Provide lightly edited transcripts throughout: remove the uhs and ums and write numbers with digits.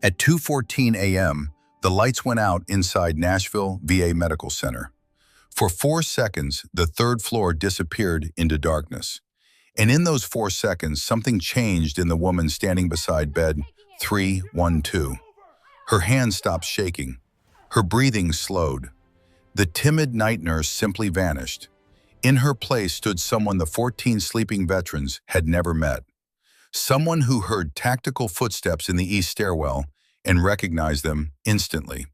At 2:14 a.m., the lights went out inside Nashville VA Medical Center. For 4 seconds, the third floor disappeared into darkness. And in those 4 seconds, something changed in the woman standing beside bed 312. Her hands stopped shaking. Her breathing slowed. The timid night nurse simply vanished. In her place stood someone the 14 sleeping veterans had never met. Someone who heard tactical footsteps in the east stairwell and recognized them instantly.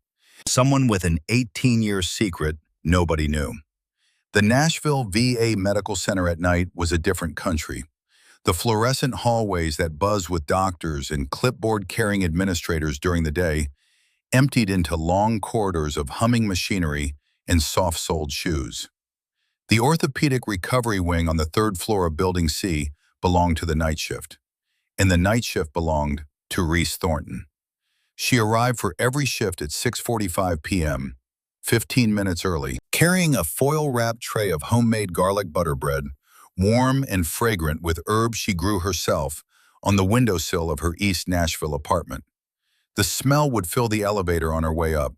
Someone with an 18-year secret nobody knew. The Nashville VA Medical Center at night was a different country. The fluorescent hallways that buzzed with doctors and clipboard-carrying administrators during the day emptied into long corridors of humming machinery and soft-soled shoes. The orthopedic recovery wing on the third floor of Building C belonged to the night shift, and the night shift belonged to Reese Thornton. She arrived for every shift at 6:45 p.m., 15 minutes early, carrying a foil-wrapped tray of homemade garlic butter bread, warm and fragrant with herbs she grew herself, on the windowsill of her East Nashville apartment. The smell would fill the elevator on her way up,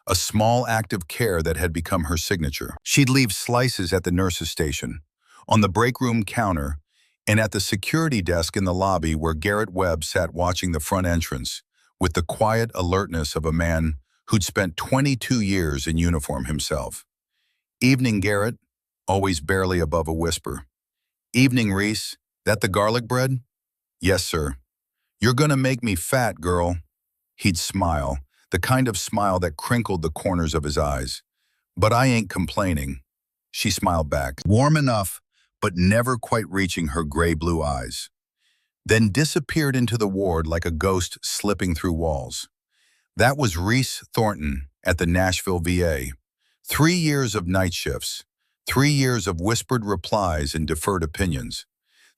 a small act of care that had become her signature. She'd leave slices at the nurse's station, on the break room counter, and at the security desk in the lobby where Garrett Webb sat watching the front entrance, with the quiet alertness of a man who'd spent 22 years in uniform himself. "Evening, Garrett," always barely above a whisper. "Evening, Reese. That the garlic bread?" "Yes, sir." "You're gonna make me fat, girl." He'd smile, the kind of smile that crinkled the corners of his eyes. "But I ain't complaining." She smiled back, warm enough, but never quite reaching her gray-blue eyes. Then disappeared into the ward like a ghost slipping through walls. That was Reese Thornton at the Nashville VA. 3 years of night shifts, 3 years of whispered replies and deferred opinions,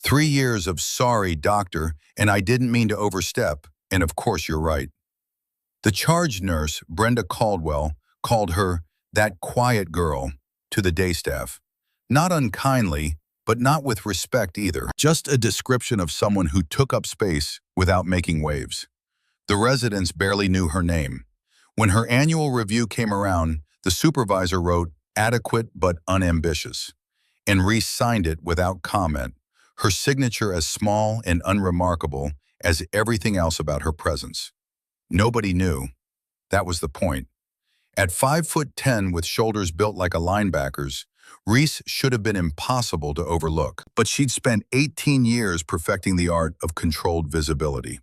3 years of "sorry, doctor, and I didn't mean to overstep, and of course you're right." The charge nurse, Brenda Caldwell, called her "that quiet girl" to the day staff. Not unkindly, but not with respect either. Just a description of someone who took up space without making waves. The residents barely knew her name. When her annual review came around, the supervisor wrote, "adequate but unambitious," and Reese signed it without comment, her signature as small and unremarkable as everything else about her presence. Nobody knew. That was the point. At 5'10" with shoulders built like a linebacker's, Reese should have been impossible to overlook, but she'd spent 18 years perfecting the art of controlled visibility.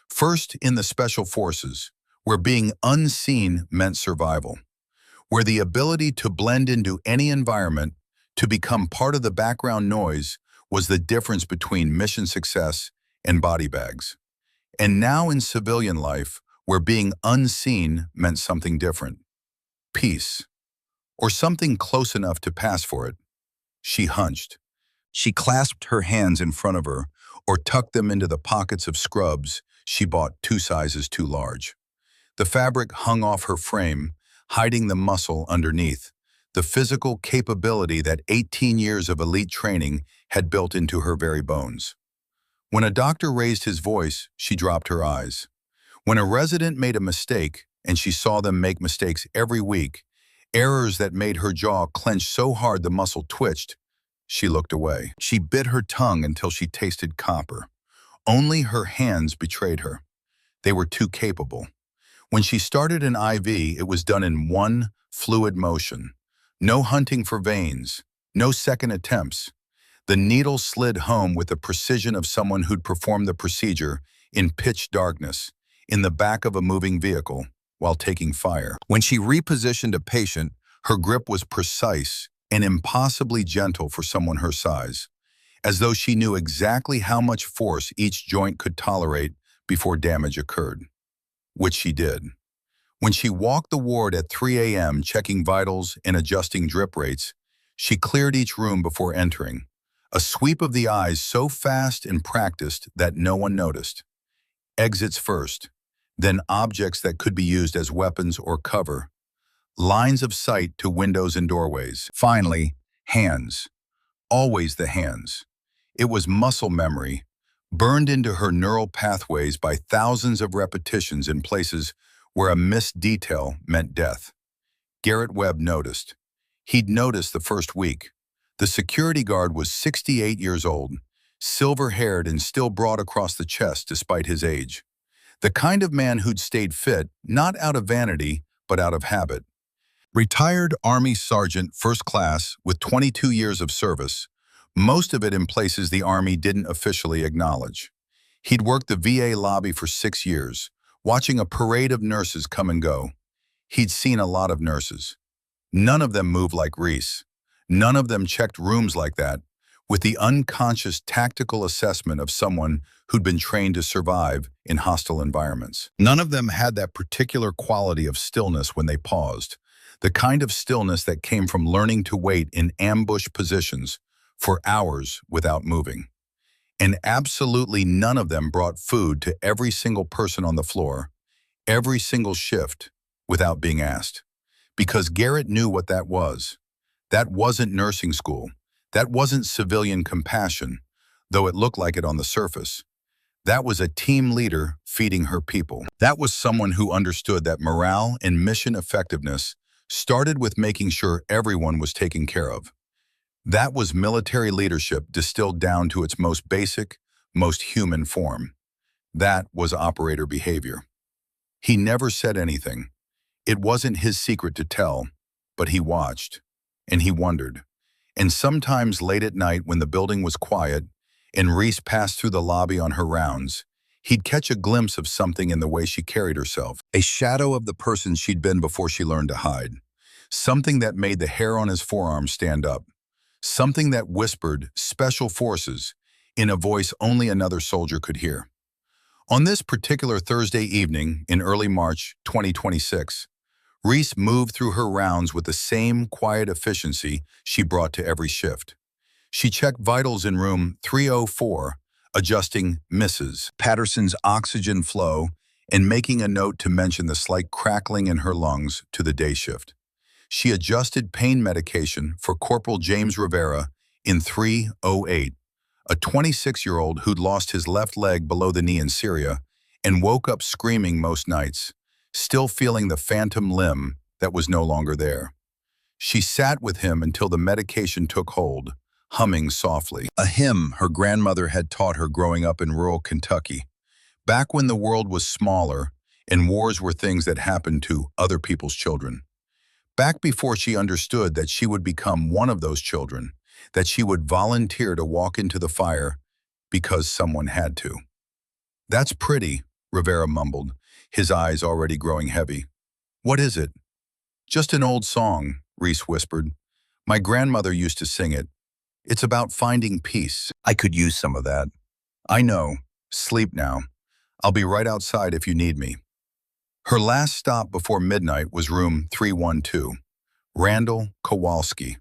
First in the Special Forces, where being unseen meant survival, where the ability to blend into any environment, to become part of the background noise, was the difference between mission success and body bags. And now in civilian life, where being unseen meant something different. Peace. Or something close enough to pass for it. She hunched. She clasped her hands in front of her, or tucked them into the pockets of scrubs she bought 2 sizes too large. The fabric hung off her frame, hiding the muscle underneath, the physical capability that 18 years of elite training had built into her very bones. When a doctor raised his voice, she dropped her eyes. When a resident made a mistake, and she saw them make mistakes every week, errors that made her jaw clench so hard the muscle twitched, she looked away. She bit her tongue until she tasted copper. Only her hands betrayed her. They were too capable. When she started an IV, it was done in one fluid motion. No hunting for veins, no second attempts. The needle slid home with the precision of someone who'd performed the procedure in pitch darkness, in the back of a moving vehicle, while taking fire. When she repositioned a patient, her grip was precise and impossibly gentle for someone her size, as though she knew exactly how much force each joint could tolerate before damage occurred. Which she did. When she walked the ward at 3 a.m. checking vitals and adjusting drip rates, she cleared each room before entering, a sweep of the eyes so fast and practiced that no one noticed. Exits first, then objects that could be used as weapons or cover, lines of sight to windows and doorways. Finally, hands. Always the hands. It was muscle memory, burned into her neural pathways by thousands of repetitions in places where a missed detail meant death. Garrett Webb noticed. He'd noticed the first week. The security guard was 68 years old, silver-haired and still broad across the chest despite his age. The kind of man who'd stayed fit, not out of vanity, but out of habit. Retired Army Sergeant First Class with 22 years of service, most of it in places the Army didn't officially acknowledge. He'd worked the VA lobby for 6 years, watching a parade of nurses come and go. He'd seen a lot of nurses. None of them moved like Reese. None of them checked rooms like that, with the unconscious tactical assessment of someone who'd been trained to survive in hostile environments. None of them had that particular quality of stillness when they paused, the kind of stillness that came from learning to wait in ambush positions for hours without moving. And absolutely none of them brought food to every single person on the floor, every single shift, without being asked. Because Garrett knew what that was. That wasn't nursing school. That wasn't civilian compassion, though it looked like it on the surface. That was a team leader feeding her people. That was someone who understood that morale and mission effectiveness started with making sure everyone was taken care of. That was military leadership distilled down to its most basic, most human form. That was operator behavior. He never said anything. It wasn't his secret to tell, but he watched, and he wondered. And sometimes late at night when the building was quiet and Reese passed through the lobby on her rounds, he'd catch a glimpse of something in the way she carried herself, a shadow of the person she'd been before she learned to hide. Something that made the hair on his forearm stand up. Something that whispered "Special Forces" in a voice only another soldier could hear. On this particular Thursday evening in early March 2026, Reese moved through her rounds with the same quiet efficiency she brought to every shift. She checked vitals in room 304, adjusting Mrs. Patterson's oxygen flow and making a note to mention the slight crackling in her lungs to the day shift. She adjusted pain medication for Corporal James Rivera in 308, a 26-year-old who'd lost his left leg below the knee in Syria and woke up screaming most nights, still feeling the phantom limb that was no longer there. She sat with him until the medication took hold, humming softly, a hymn her grandmother had taught her growing up in rural Kentucky, back when the world was smaller and wars were things that happened to other people's children. Back before she understood that she would become one of those children, that she would volunteer to walk into the fire because someone had to. "That's pretty," Rivera mumbled, his eyes already growing heavy. "What is it?" "Just an old song," Reese whispered. "My grandmother used to sing it. It's about finding peace." "I could use some of that." "I know. Sleep now. I'll be right outside if you need me." Her last stop before midnight was room 312, Randall Kowalski.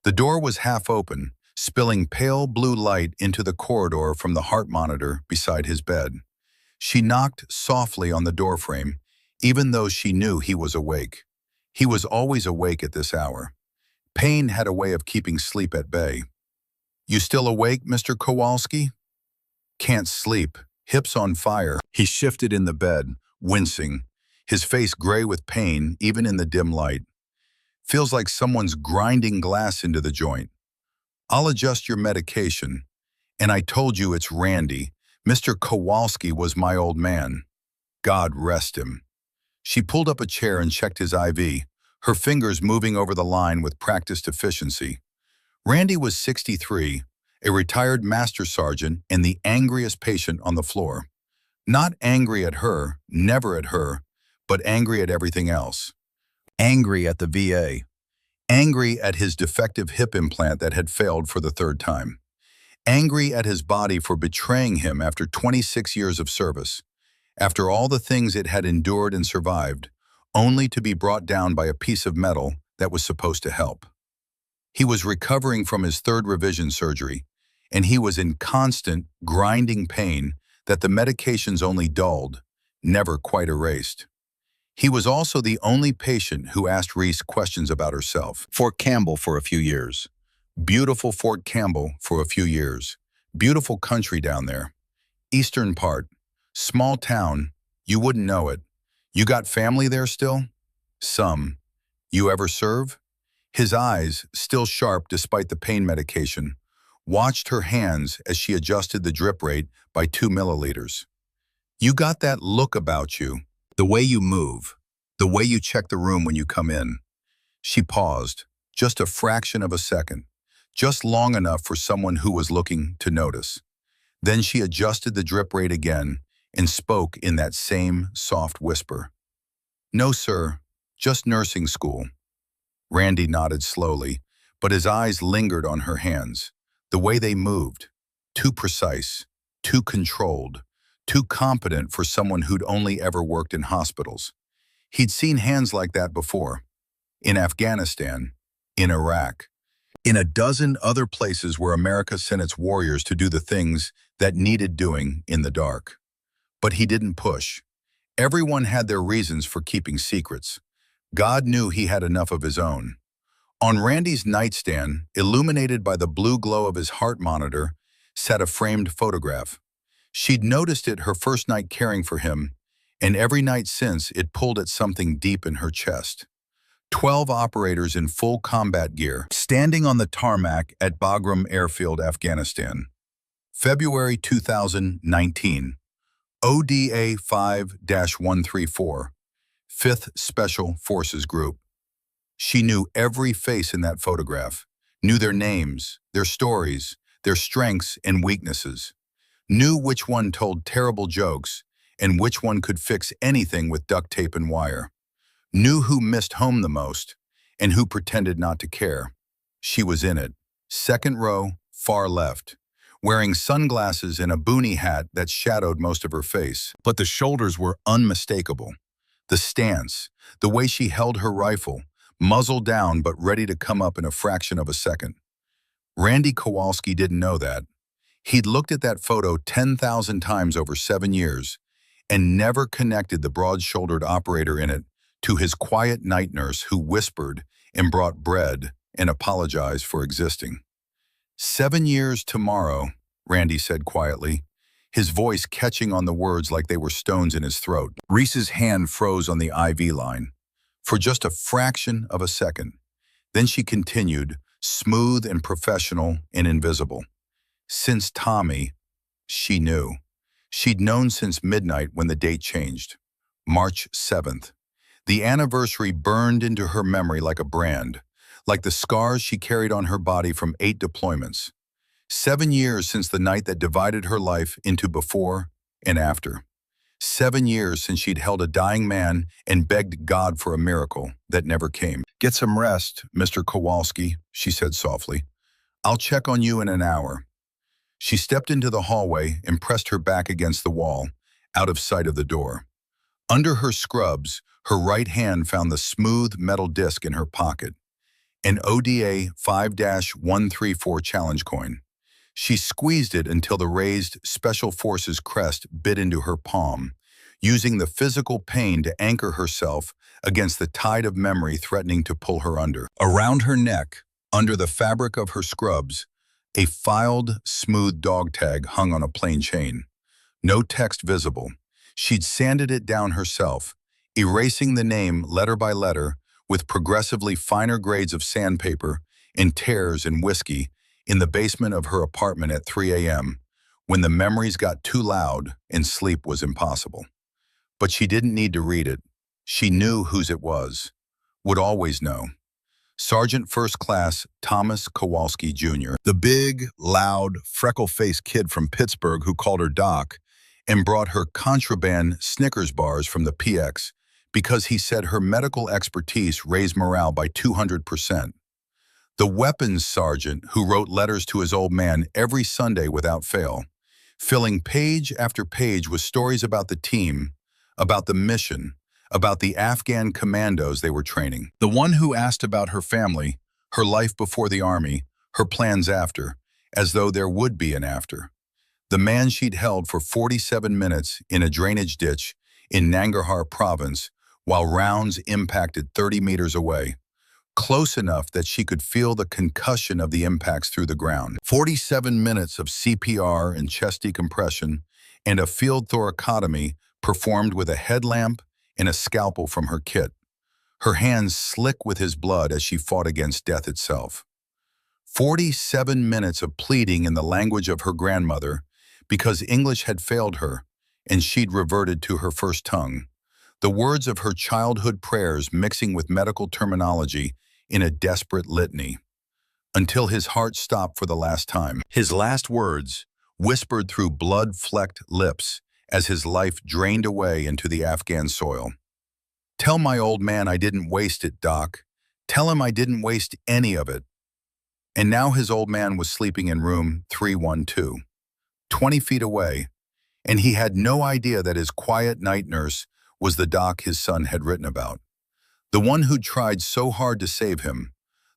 The door was half open, spilling pale blue light into the corridor from the heart monitor beside his bed. She knocked softly on the doorframe, even though she knew he was awake. He was always awake at this hour. Pain had a way of keeping sleep at bay. "You still awake, Mr. Kowalski?" "Can't sleep. Hips on fire." He shifted in the bed, wincing, his face gray with pain even in the dim light. "Feels like someone's grinding glass into the joint." "I'll adjust your medication. And I told you it's Randy. Mr. Kowalski was my old man. God rest him." She pulled up a chair and checked his IV, her fingers moving over the line with practiced efficiency. Randy was 63, a retired master sergeant and the angriest patient on the floor. Not angry at her, never at her, but angry at everything else. Angry at the VA. Angry at his defective hip implant that had failed for the third time. Angry at his body for betraying him after 26 years of service. After all the things it had endured and survived, only to be brought down by a piece of metal that was supposed to help. He was recovering from his third revision surgery, and he was in constant, grinding pain that the medications only dulled, never quite erased. He was also the only patient who asked Reese questions about herself. Fort Campbell for a few years. Beautiful Fort Campbell for a few years. Beautiful country down there. Eastern part. Small town. You wouldn't know it. You got family there still? Some. You ever serve? His eyes, still sharp despite the pain medication, watched her hands as she adjusted the drip rate by 2 milliliters. You got that look about you, the way you move, the way you check the room when you come in. She paused, just a fraction of a second, just long enough for someone who was looking to notice. Then she adjusted the drip rate again and spoke in that same soft whisper. No, sir, just nursing school. Randy nodded slowly, but his eyes lingered on her hands, the way they moved, too precise, too controlled, too competent for someone who'd only ever worked in hospitals. He'd seen hands like that before, in Afghanistan, in Iraq, in a dozen other places where America sent its warriors to do the things that needed doing in the dark. But he didn't push. Everyone had their reasons for keeping secrets. God knew he had enough of his own. On Randy's nightstand, illuminated by the blue glow of his heart monitor, sat a framed photograph. She'd noticed it her first night caring for him, and every night since it pulled at something deep in her chest. 12 operators in full combat gear, standing on the tarmac at Bagram Airfield, Afghanistan. February 2019. ODA 5-134, 5th Special Forces Group. She knew every face in that photograph, knew their names, their stories, their strengths and weaknesses, knew which one told terrible jokes and which one could fix anything with duct tape and wire, knew who missed home the most and who pretended not to care. She was in it, second row, far left, wearing sunglasses and a boonie hat that shadowed most of her face. But the shoulders were unmistakable. The stance, the way she held her rifle, muzzle down but ready to come up in a fraction of a second. Randy Kowalski didn't know that. He'd looked at that photo 10,000 times over 7 years and never connected the broad-shouldered operator in it to his quiet night nurse who whispered and brought bread and apologized for existing. 7 years tomorrow, Randy said quietly, his voice catching on the words like they were stones in his throat. Reese's hand froze on the IV line for just a fraction of a second. Then she continued, smooth and professional and invisible. Since Tommy, she knew. She'd known since midnight when the date changed. March 7th. The anniversary burned into her memory like a brand, like the scars she carried on her body from 8 deployments. 7 years since the night that divided her life into before and after. 7 years since she'd held a dying man and begged God for a miracle that never came. Get some rest, Mr. Kowalski, she said softly. I'll check on you in an hour. She stepped into the hallway and pressed her back against the wall, out of sight of the door. Under her scrubs, her right hand found the smooth metal disc in her pocket, an ODA 5-134 challenge coin. She squeezed it until the raised Special Forces crest bit into her palm, using the physical pain to anchor herself against the tide of memory threatening to pull her under. Around her neck, under the fabric of her scrubs, a filed, smooth dog tag hung on a plain chain. No text visible. She'd sanded it down herself, erasing the name letter by letter with progressively finer grades of sandpaper and tears and whiskey in the basement of her apartment at 3 a.m. when the memories got too loud and sleep was impossible. But she didn't need to read it. She knew whose it was, would always know. Sergeant First Class Thomas Kowalski, Jr., the big, loud, freckle-faced kid from Pittsburgh who called her Doc and brought her contraband Snickers bars from the PX because he said her medical expertise raised morale by 200%. The weapons sergeant who wrote letters to his old man every Sunday without fail, filling page after page with stories about the team, about the mission, about the Afghan commandos they were training. The one who asked about her family, her life before the army, her plans after, as though there would be an after. The man she'd held for 47 minutes in a drainage ditch in Nangarhar province while rounds impacted 30 meters away, close enough that she could feel the concussion of the impacts through the ground. 47 minutes of CPR and chest decompression and a field thoracotomy performed with a headlamp and a scalpel from her kit, her hands slick with his blood as she fought against death itself. 47 minutes of pleading in the language of her grandmother because English had failed her and she'd reverted to her first tongue, the words of her childhood prayers mixing with medical terminology in a desperate litany, until his heart stopped for the last time. His last words, whispered through blood-flecked lips as his life drained away into the Afghan soil. "Tell my old man I didn't waste it, Doc. Tell him I didn't waste any of it." And now his old man was sleeping in room 312, 20 feet away, and he had no idea that his quiet night nurse was the doc his son had written about, the one who'd tried so hard to save him,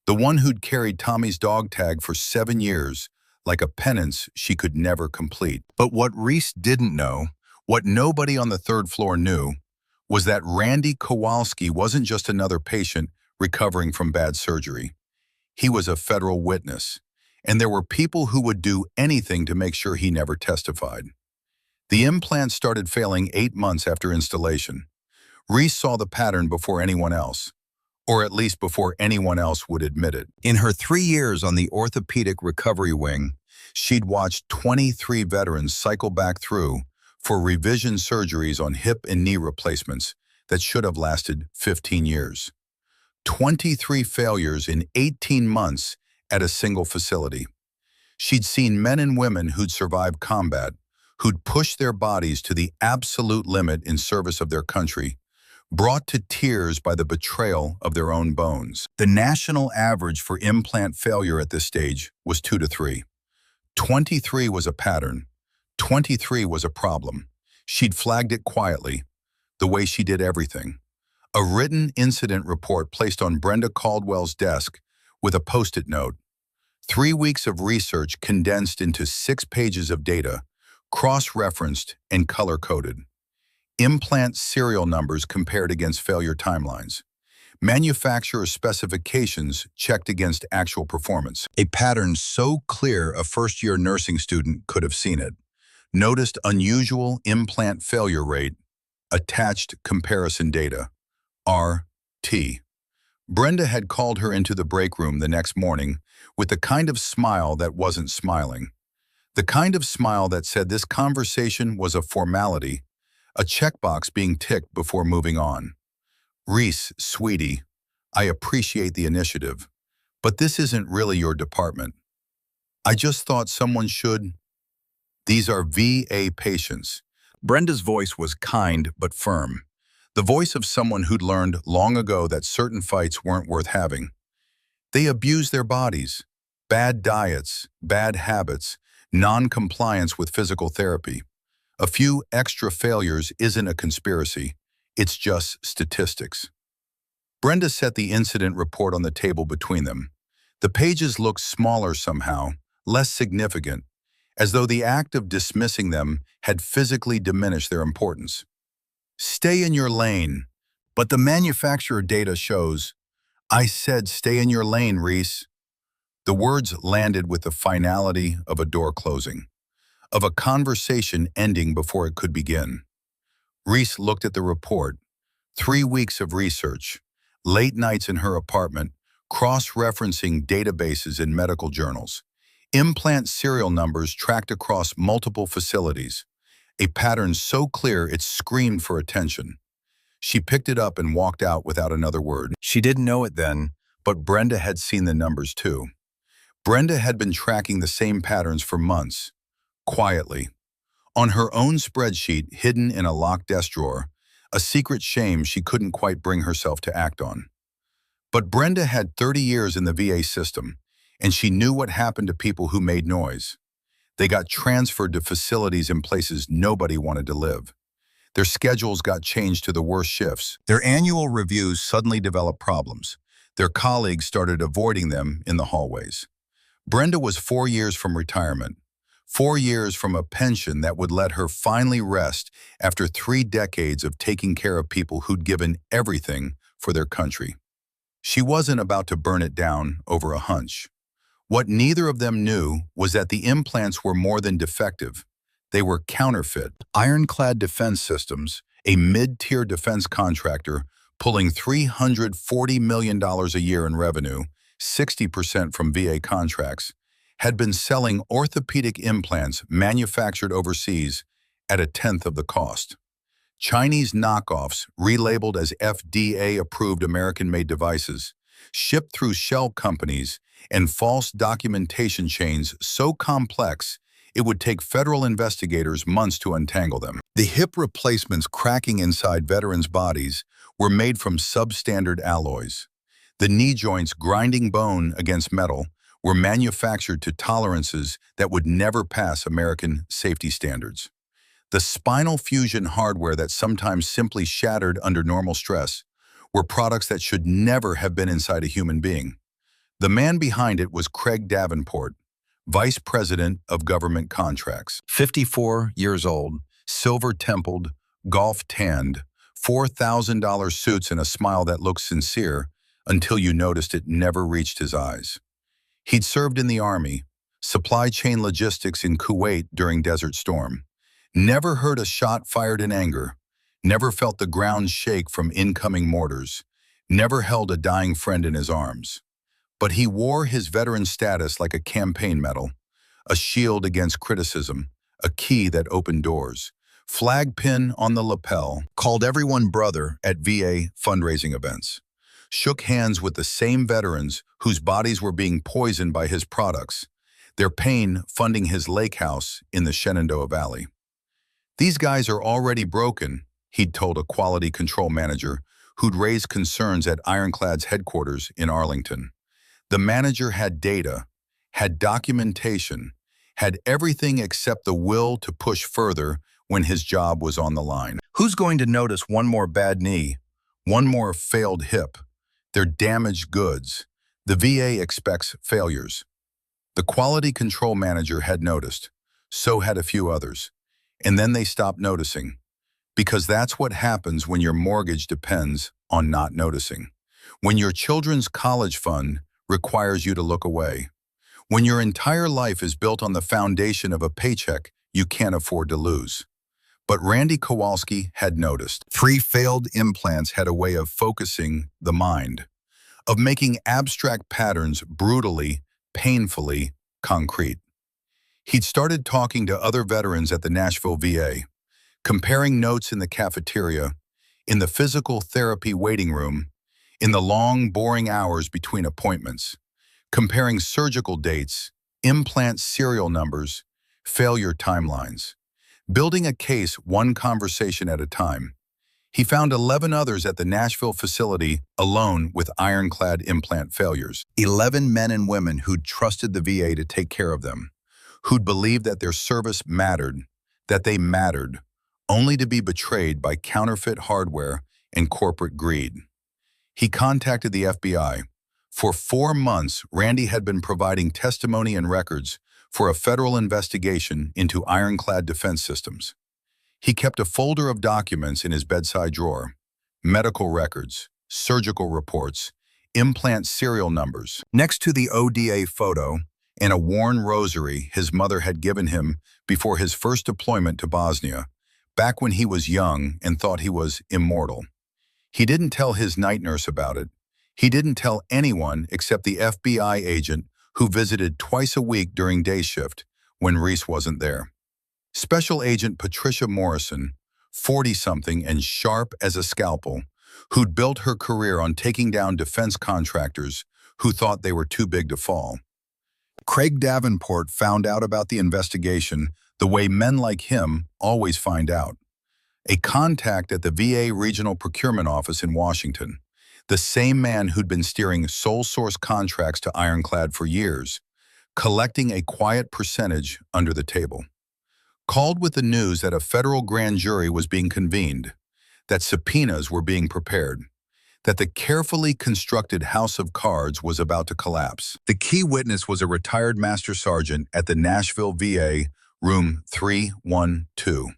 the one who'd carried Tommy's dog tag for 7 years like a penance she could never complete. But what Reese didn't know, what nobody on the third floor knew, was that Randy Kowalski wasn't just another patient recovering from bad surgery. He was a federal witness, and there were people who would do anything to make sure he never testified. The implant started failing 8 months after installation. Reese saw the pattern before anyone else, or at least before anyone else would admit it. In her 3 years on the orthopedic recovery wing, she'd watched 23 veterans cycle back through for revision surgeries on hip and knee replacements that should have lasted 15 years. 23 failures in 18 months at a single facility. She'd seen men and women who'd survived combat, who'd pushed their bodies to the absolute limit in service of their country, brought to tears by the betrayal of their own bones. The national average for implant failure at this stage was 2 to 3. 23 was a pattern. 23 was a problem. She'd flagged it quietly, the way she did everything. A written incident report placed on Brenda Caldwell's desk with a post-it note. 3 weeks of research condensed into 6 pages of data, cross-referenced and color-coded. Implant serial numbers compared against failure timelines. Manufacturer specifications checked against actual performance. A pattern so clear a first-year nursing student could have seen it. Noticed unusual implant failure rate. Attached comparison data. RT. Brenda had called her into the break room the next morning with the kind of smile that wasn't smiling. The kind of smile that said this conversation was a formality, a checkbox being ticked before moving on. "Reese, sweetie, I appreciate the initiative, but this isn't really your department. I just thought someone should. These are VA patients." Brenda's voice was kind but firm, the voice of someone who'd learned long ago that certain fights weren't worth having. They abuse their bodies. Bad diets, bad habits, non-compliance with physical therapy. A few extra failures isn't a conspiracy, it's just statistics. Brenda set the incident report on the table between them. The pages looked smaller somehow, less significant, as though the act of dismissing them had physically diminished their importance. "Stay in your lane." But the manufacturer data shows, "I said stay in your lane, Reese." The words landed with the finality of a door closing, of a conversation ending before it could begin. Reese looked at the report. 3 weeks of research, late nights in her apartment, cross-referencing databases in medical journals, implant serial numbers tracked across multiple facilities, a pattern so clear it screamed for attention. She picked it up and walked out without another word. She didn't know it then, but Brenda had seen the numbers too. Brenda had been tracking the same patterns for months, quietly, on her own spreadsheet hidden in a locked desk drawer, a secret shame she couldn't quite bring herself to act on. But Brenda had 30 years in the VA system, and she knew what happened to people who made noise. They got transferred to facilities in places nobody wanted to live. Their schedules got changed to the worst shifts. Their annual reviews suddenly developed problems. Their colleagues started avoiding them in the hallways. Brenda was 4 years from retirement, 4 years from a pension that would let her finally rest after 3 decades of taking care of people who'd given everything for their country. She wasn't about to burn it down over a hunch. What neither of them knew was that the implants were more than defective. They were counterfeit. Ironclad Defense Systems, a mid-tier defense contractor pulling $340 million a year in revenue, 60% from VA contracts, had been selling orthopedic implants manufactured overseas at a tenth of the cost. Chinese knockoffs, relabeled as FDA-approved American-made devices, shipped through shell companies and false documentation chains so complex it would take federal investigators months to untangle them. The hip replacements cracking inside veterans' bodies were made from substandard alloys. The knee joints grinding bone against metal were manufactured to tolerances that would never pass American safety standards. The spinal fusion hardware that sometimes simply shattered under normal stress were products that should never have been inside a human being. The man behind it was Craig Davenport, Vice President of Government Contracts. 54 years old, silver-templed, golf-tanned, $4,000 suits and a smile that looked sincere until you noticed it never reached his eyes. He'd served in the Army, supply chain logistics in Kuwait during Desert Storm, never heard a shot fired in anger, never felt the ground shake from incoming mortars, never held a dying friend in his arms. But he wore his veteran status like a campaign medal, a shield against criticism, a key that opened doors, flag pin on the lapel, called everyone brother at VA fundraising events, shook hands with the same veterans whose bodies were being poisoned by his products, their pain funding his lake house in the Shenandoah Valley. "These guys are already broken," he'd told a quality control manager who'd raised concerns at Ironclad's headquarters in Arlington. The manager had data, had documentation, had everything except the will to push further when his job was on the line. Who's going to notice one more bad knee, one more failed hip? They're damaged goods. The VA expects failures. The quality control manager had noticed. So had a few others. And then they stopped noticing. Because that's what happens when your mortgage depends on not noticing. When your children's college fund requires you to look away. When your entire life is built on the foundation of a paycheck you can't afford to lose. But Randy Kowalski had noticed. 3 failed implants had a way of focusing the mind, of making abstract patterns brutally, painfully concrete. He'd started talking to other veterans at the Nashville VA, comparing notes in the cafeteria, in the physical therapy waiting room, in the long, boring hours between appointments, comparing surgical dates, implant serial numbers, failure timelines, building a case one conversation at a time. He found 11 others at the Nashville facility alone with ironclad implant failures. 11 men and women who'd trusted the VA to take care of them, who'd believed that their service mattered, that they mattered, only to be betrayed by counterfeit hardware and corporate greed. He contacted the FBI. For 4 months, Randy had been providing testimony and records for a federal investigation into Ironclad Defense Systems. He kept a folder of documents in his bedside drawer, medical records, surgical reports, implant serial numbers. Next to the ODA photo and a worn rosary his mother had given him before his first deployment to Bosnia, back when he was young and thought he was immortal. He didn't tell his night nurse about it. He didn't tell anyone except the FBI agent who visited twice a week during day shift when Reese wasn't there. Special Agent Patricia Morrison, 40-something and sharp as a scalpel, who'd built her career on taking down defense contractors who thought they were too big to fall. Craig Davenport found out about the investigation the way men like him always find out. A contact at the VA Regional Procurement Office in Washington, the same man who'd been steering sole source contracts to Ironclad for years, collecting a quiet percentage under the table, called with the news that a federal grand jury was being convened, that subpoenas were being prepared, that the carefully constructed house of cards was about to collapse. The key witness was a retired master sergeant at the Nashville VA, room 312.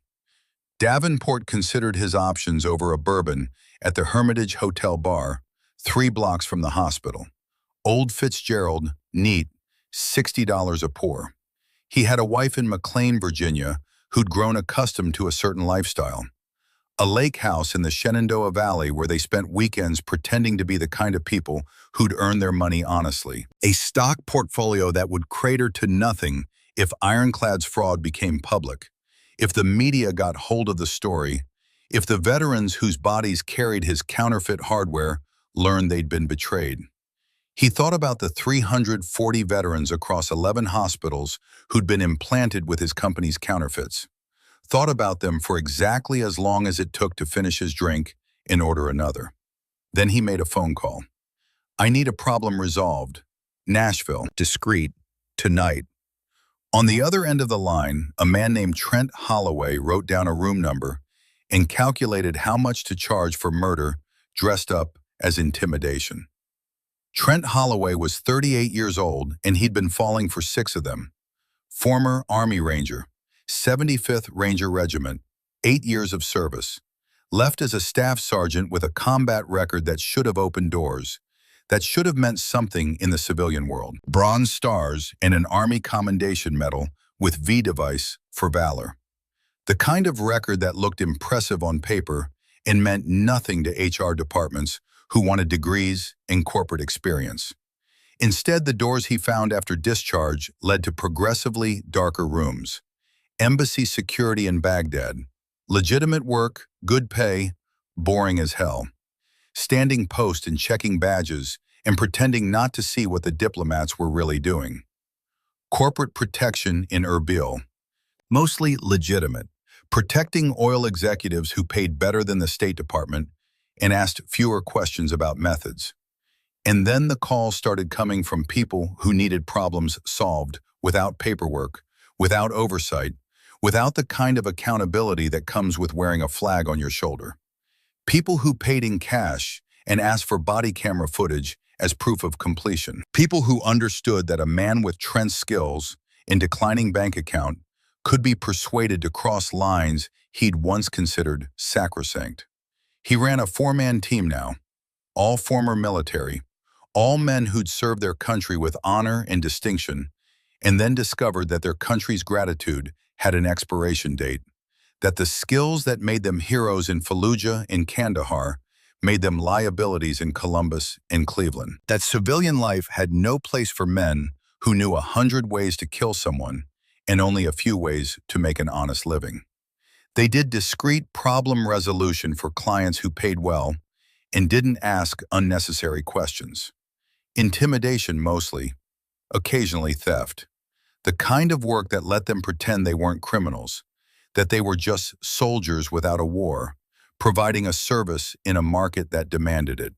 Davenport considered his options over a bourbon at the Hermitage Hotel Bar, 3 blocks from the hospital. Old Fitzgerald, neat, $60 a pour. He had a wife in McLean, Virginia, who'd grown accustomed to a certain lifestyle. A lake house in the Shenandoah Valley where they spent weekends pretending to be the kind of people who'd earn their money honestly. A stock portfolio that would crater to nothing if Ironclad's fraud became public, if the media got hold of the story, if the veterans whose bodies carried his counterfeit hardware learned they'd been betrayed. He thought about the 340 veterans across 11 hospitals who'd been implanted with his company's counterfeits. Thought about them for exactly as long as it took to finish his drink and order another. Then he made a phone call. "I need a problem resolved. Nashville. Discreet. Tonight." On the other end of the line, a man named Trent Holloway wrote down a room number and calculated how much to charge for murder dressed up as intimidation. Trent Holloway was 38 years old and he'd been falling for 6 of them. Former Army Ranger, 75th Ranger Regiment, 8 years of service. Left as a staff sergeant with a combat record that should have opened doors, that should have meant something in the civilian world. Bronze stars and an Army Commendation Medal with V device for valor. The kind of record that looked impressive on paper and meant nothing to HR departments who wanted degrees and corporate experience. Instead, the doors he found after discharge led to progressively darker rooms. Embassy security in Baghdad. Legitimate work, good pay, boring as hell. Standing post and checking badges and pretending not to see what the diplomats were really doing. Corporate protection in Erbil. Mostly legitimate, protecting oil executives who paid better than the State Department and asked fewer questions about methods. And then the calls started coming from people who needed problems solved without paperwork, without oversight, without the kind of accountability that comes with wearing a flag on your shoulder. People who paid in cash and asked for body camera footage as proof of completion. People who understood that a man with Trent's skills and declining bank account could be persuaded to cross lines he'd once considered sacrosanct. He ran a 4-man team now, all former military, all men who'd served their country with honor and distinction, and then discovered that their country's gratitude had an expiration date, that the skills that made them heroes in Fallujah and Kandahar made them liabilities in Columbus and Cleveland, that civilian life had no place for men who knew 100 ways to kill someone and only a few ways to make an honest living. They did discreet problem resolution for clients who paid well and didn't ask unnecessary questions. Intimidation mostly, occasionally theft. The kind of work that let them pretend they weren't criminals, that they were just soldiers without a war, providing a service in a market that demanded it.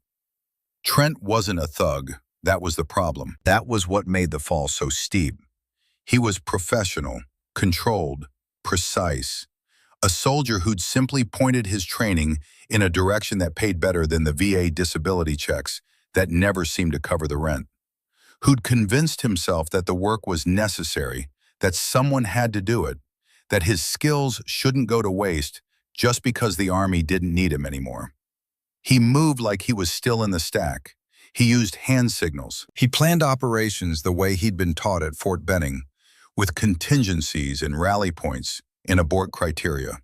Trent wasn't a thug, that was the problem. That was what made the fall so steep. He was professional, controlled, precise, a soldier who'd simply pointed his training in a direction that paid better than the VA disability checks that never seemed to cover the rent, who'd convinced himself that the work was necessary, that someone had to do it, that his skills shouldn't go to waste just because the Army didn't need him anymore. He moved like he was still in the stack. He used hand signals. He planned operations the way he'd been taught at Fort Benning, with contingencies and rally points and abort criteria,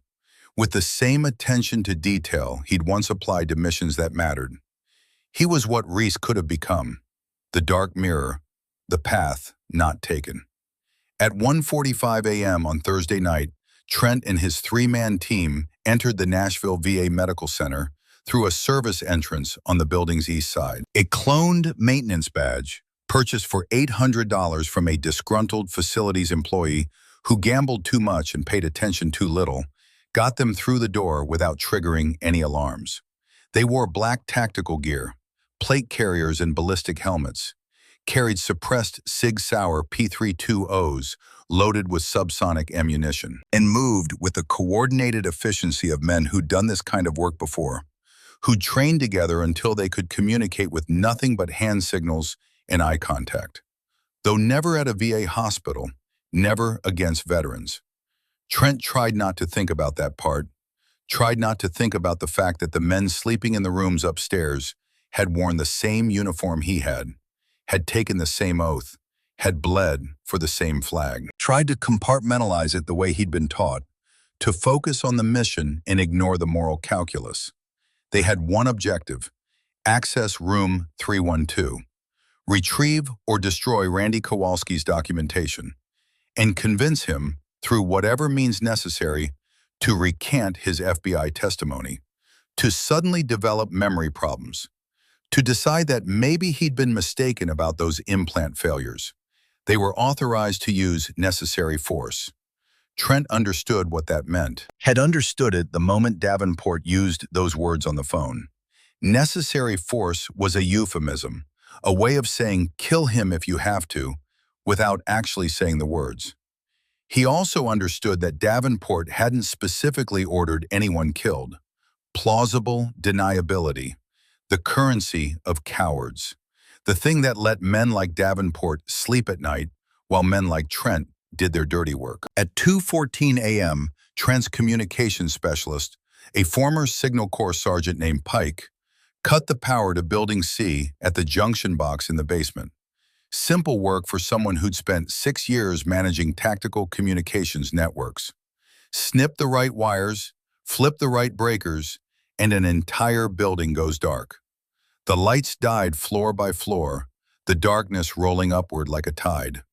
with the same attention to detail he'd once applied to missions that mattered. He was what Reese could have become, the dark mirror, the path not taken. At 1:45 a.m. on Thursday night, Trent and his 3-man team entered the Nashville VA Medical Center through a service entrance on the building's east side. A cloned maintenance badge, purchased for $800 from a disgruntled facilities employee who gambled too much and paid attention too little, got them through the door without triggering any alarms. They wore black tactical gear, plate carriers and ballistic helmets, carried suppressed Sig Sauer P-32Os loaded with subsonic ammunition, and moved with the coordinated efficiency of men who'd done this kind of work before, who'd trained together until they could communicate with nothing but hand signals and eye contact. Though never at a VA hospital, never against veterans. Trent tried not to think about that part, tried not to think about the fact that the men sleeping in the rooms upstairs had worn the same uniform he had taken the same oath, had bled for the same flag. Tried to compartmentalize it the way he'd been taught, to focus on the mission and ignore the moral calculus. They had one objective: access room 312, retrieve or destroy Randy Kowalski's documentation, and convince him, through whatever means necessary, to recant his FBI testimony, to suddenly develop memory problems, to decide that maybe he'd been mistaken about those implant failures. They were authorized to use necessary force. Trent understood what that meant. Had understood it the moment Davenport used those words on the phone. Necessary force was a euphemism, a way of saying kill him if you have to, without actually saying the words. He also understood that Davenport hadn't specifically ordered anyone killed. Plausible deniability, the currency of cowards, the thing that let men like Davenport sleep at night while men like Trent did their dirty work. At 2:14 a.m., Trent's communications specialist, a former Signal Corps sergeant named Pike, cut the power to Building C at the junction box in the basement. Simple work for someone who'd spent 6 years managing tactical communications networks. Snip the right wires, flip the right breakers, and an entire building goes dark. The lights died floor by floor, the darkness rolling upward like a tide.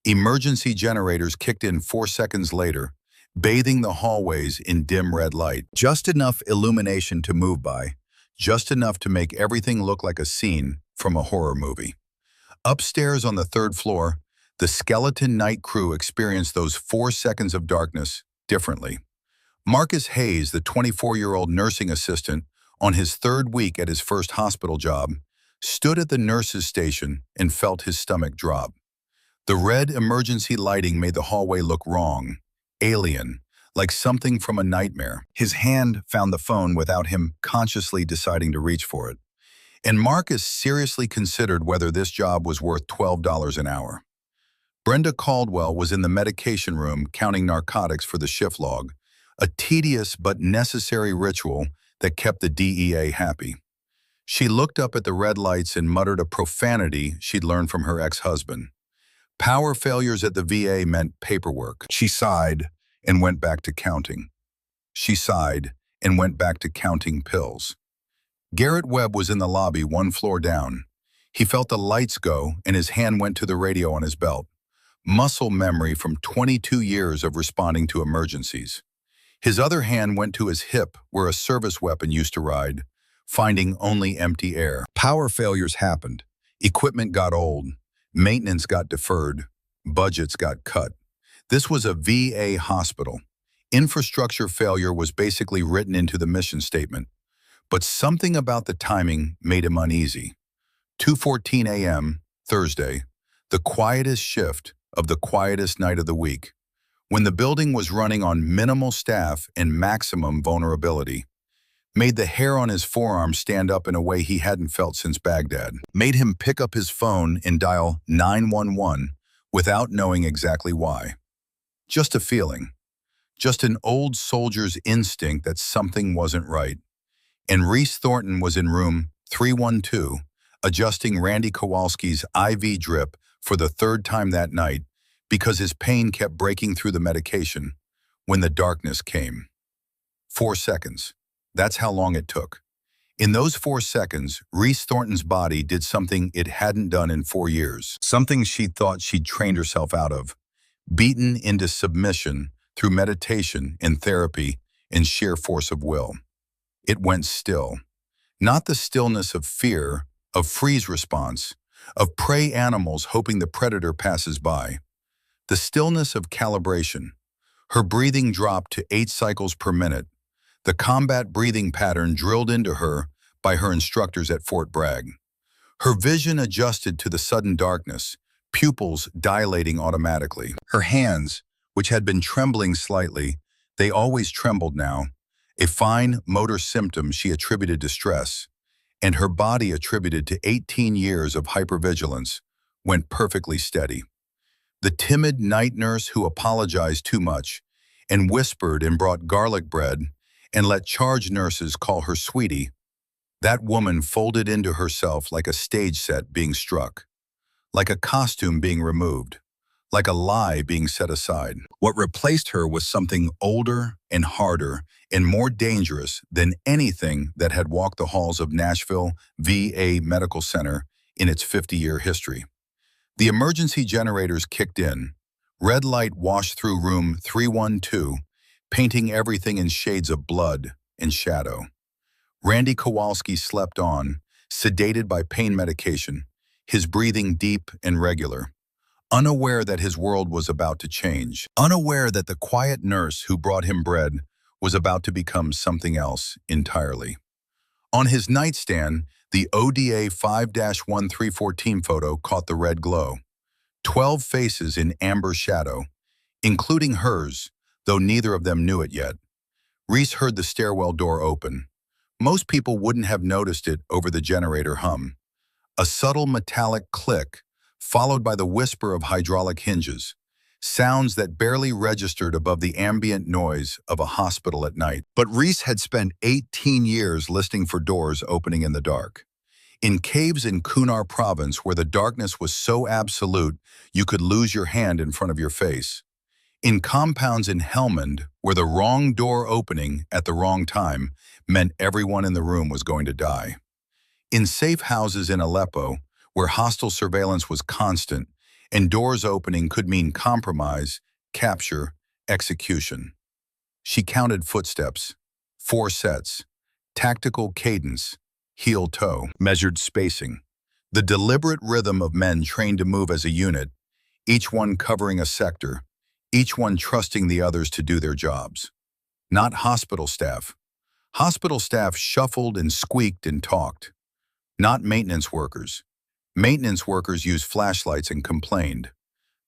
Emergency generators kicked in 4 seconds later, bathing the hallways in dim red light. Just enough illumination to move by, just enough to make everything look like a scene from a horror movie. Upstairs on the 3rd floor, the skeleton night crew experienced those 4 seconds of darkness differently. Marcus Hayes, the 24-year-old nursing assistant on his 3rd week at his first hospital job, stood at the nurse's station and felt his stomach drop. The red emergency lighting made the hallway look wrong, alien, like something from a nightmare. His hand found the phone without him consciously deciding to reach for it. And Marcus seriously considered whether this job was worth $12 an hour. Brenda Caldwell was in the medication room counting narcotics for the shift log, a tedious but necessary ritual that kept the DEA happy. She looked up at the red lights and muttered a profanity she'd learned from her ex-husband. Power failures at the VA meant paperwork. She sighed and went back to counting. She sighed and went back to counting pills. Garrett Webb was in the lobby 1 floor down. He felt the lights go and his hand went to the radio on his belt. Muscle memory from 22 years of responding to emergencies. His other hand went to his hip where a service weapon used to ride, finding only empty air. Power failures happened. Equipment got old. Maintenance got deferred. Budgets got cut. This was a VA hospital. Infrastructure failure was basically written into the mission statement. But something about the timing made him uneasy. 2:14 a.m., Thursday, the quietest shift of the quietest night of the week, when the building was running on minimal staff and maximum vulnerability, made the hair on his forearm stand up in a way he hadn't felt since Baghdad, made him pick up his phone and dial 911 without knowing exactly why. Just a feeling, just an old soldier's instinct that something wasn't right. And Reese Thornton was in room 312, adjusting Randy Kowalski's IV drip for the 3rd time that night because his pain kept breaking through the medication when the darkness came. 4 seconds. That's how long it took. In those 4 seconds, Reese Thornton's body did something it hadn't done in 4 years, something she thought she'd trained herself out of, beaten into submission through meditation and therapy and sheer force of will. It went still. Not the stillness of fear, of freeze response, of prey animals hoping the predator passes by. The stillness of calibration. Her breathing dropped to 8 cycles per minute, the combat breathing pattern drilled into her by her instructors at Fort Bragg. Her vision adjusted to the sudden darkness, pupils dilating automatically. Her hands, which had been trembling slightly, they always trembled now, a fine motor symptom she attributed to stress, and her body attributed to 18 years of hypervigilance, went perfectly steady. The timid night nurse who apologized too much and whispered and brought garlic bread and let charge nurses call her sweetie, that woman folded into herself like a stage set being struck, like a costume being removed, like a lie being set aside. What replaced her was something older and harder and more dangerous than anything that had walked the halls of Nashville VA Medical Center in its 50-year history. The emergency generators kicked in. Red light washed through room 312, painting everything in shades of blood and shadow. Randy Kowalski slept on, sedated by pain medication, his breathing deep and regular, unaware that his world was about to change, unaware that the quiet nurse who brought him bread was about to become something else entirely. On his nightstand, the ODA 5-1314 photo caught the red glow. 12 faces in amber shadow, including hers, though neither of them knew it yet. Reese heard the stairwell door open. Most people wouldn't have noticed it over the generator hum. A subtle metallic click, followed by the whisper of hydraulic hinges, sounds that barely registered above the ambient noise of a hospital at night. But Reese had spent 18 years listening for doors opening in the dark. In caves in Kunar province where the darkness was so absolute you could lose your hand in front of your face. In compounds in Helmand where the wrong door opening at the wrong time meant everyone in the room was going to die. In safe houses in Aleppo where hostile surveillance was constant and doors opening could mean compromise, capture, execution. She counted footsteps, 4 sets, tactical cadence, heel-toe, measured spacing, the deliberate rhythm of men trained to move as a unit, each one covering a sector, each one trusting the others to do their jobs. Not hospital staff. Hospital staff shuffled and squeaked and talked. Not maintenance workers. Maintenance workers used flashlights and complained.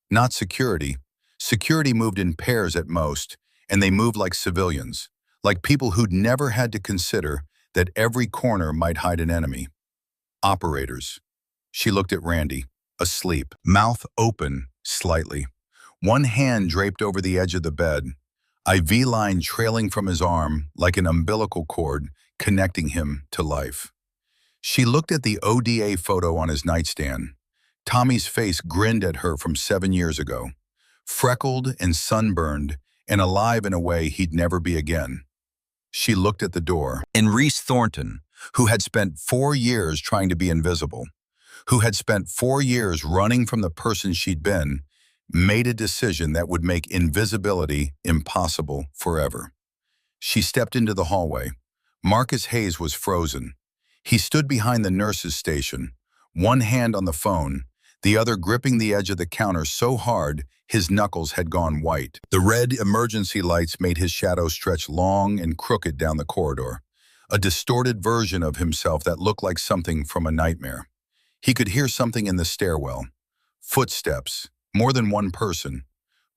Not security. Security moved in pairs at most, and they moved like civilians, like people who'd never had to consider that every corner might hide an enemy. Operators. She looked at Randy, asleep, mouth open slightly. One hand draped over the edge of the bed, IV line trailing from his arm like an umbilical cord connecting him to life. She looked at the ODA photo on his nightstand. Tommy's face grinned at her from 7 years ago, freckled and sunburned and alive in a way he'd never be again. She looked at the door. And Reese Thornton, who had spent 4 years trying to be invisible, who had spent 4 years running from the person she'd been, made a decision that would make invisibility impossible forever. She stepped into the hallway. Marcus Hayes was frozen. He stood behind the nurse's station, one hand on the phone, the other gripping the edge of the counter so hard his knuckles had gone white. The red emergency lights made his shadow stretch long and crooked down the corridor, a distorted version of himself that looked like something from a nightmare. He could hear something in the stairwell. Footsteps, more than one person,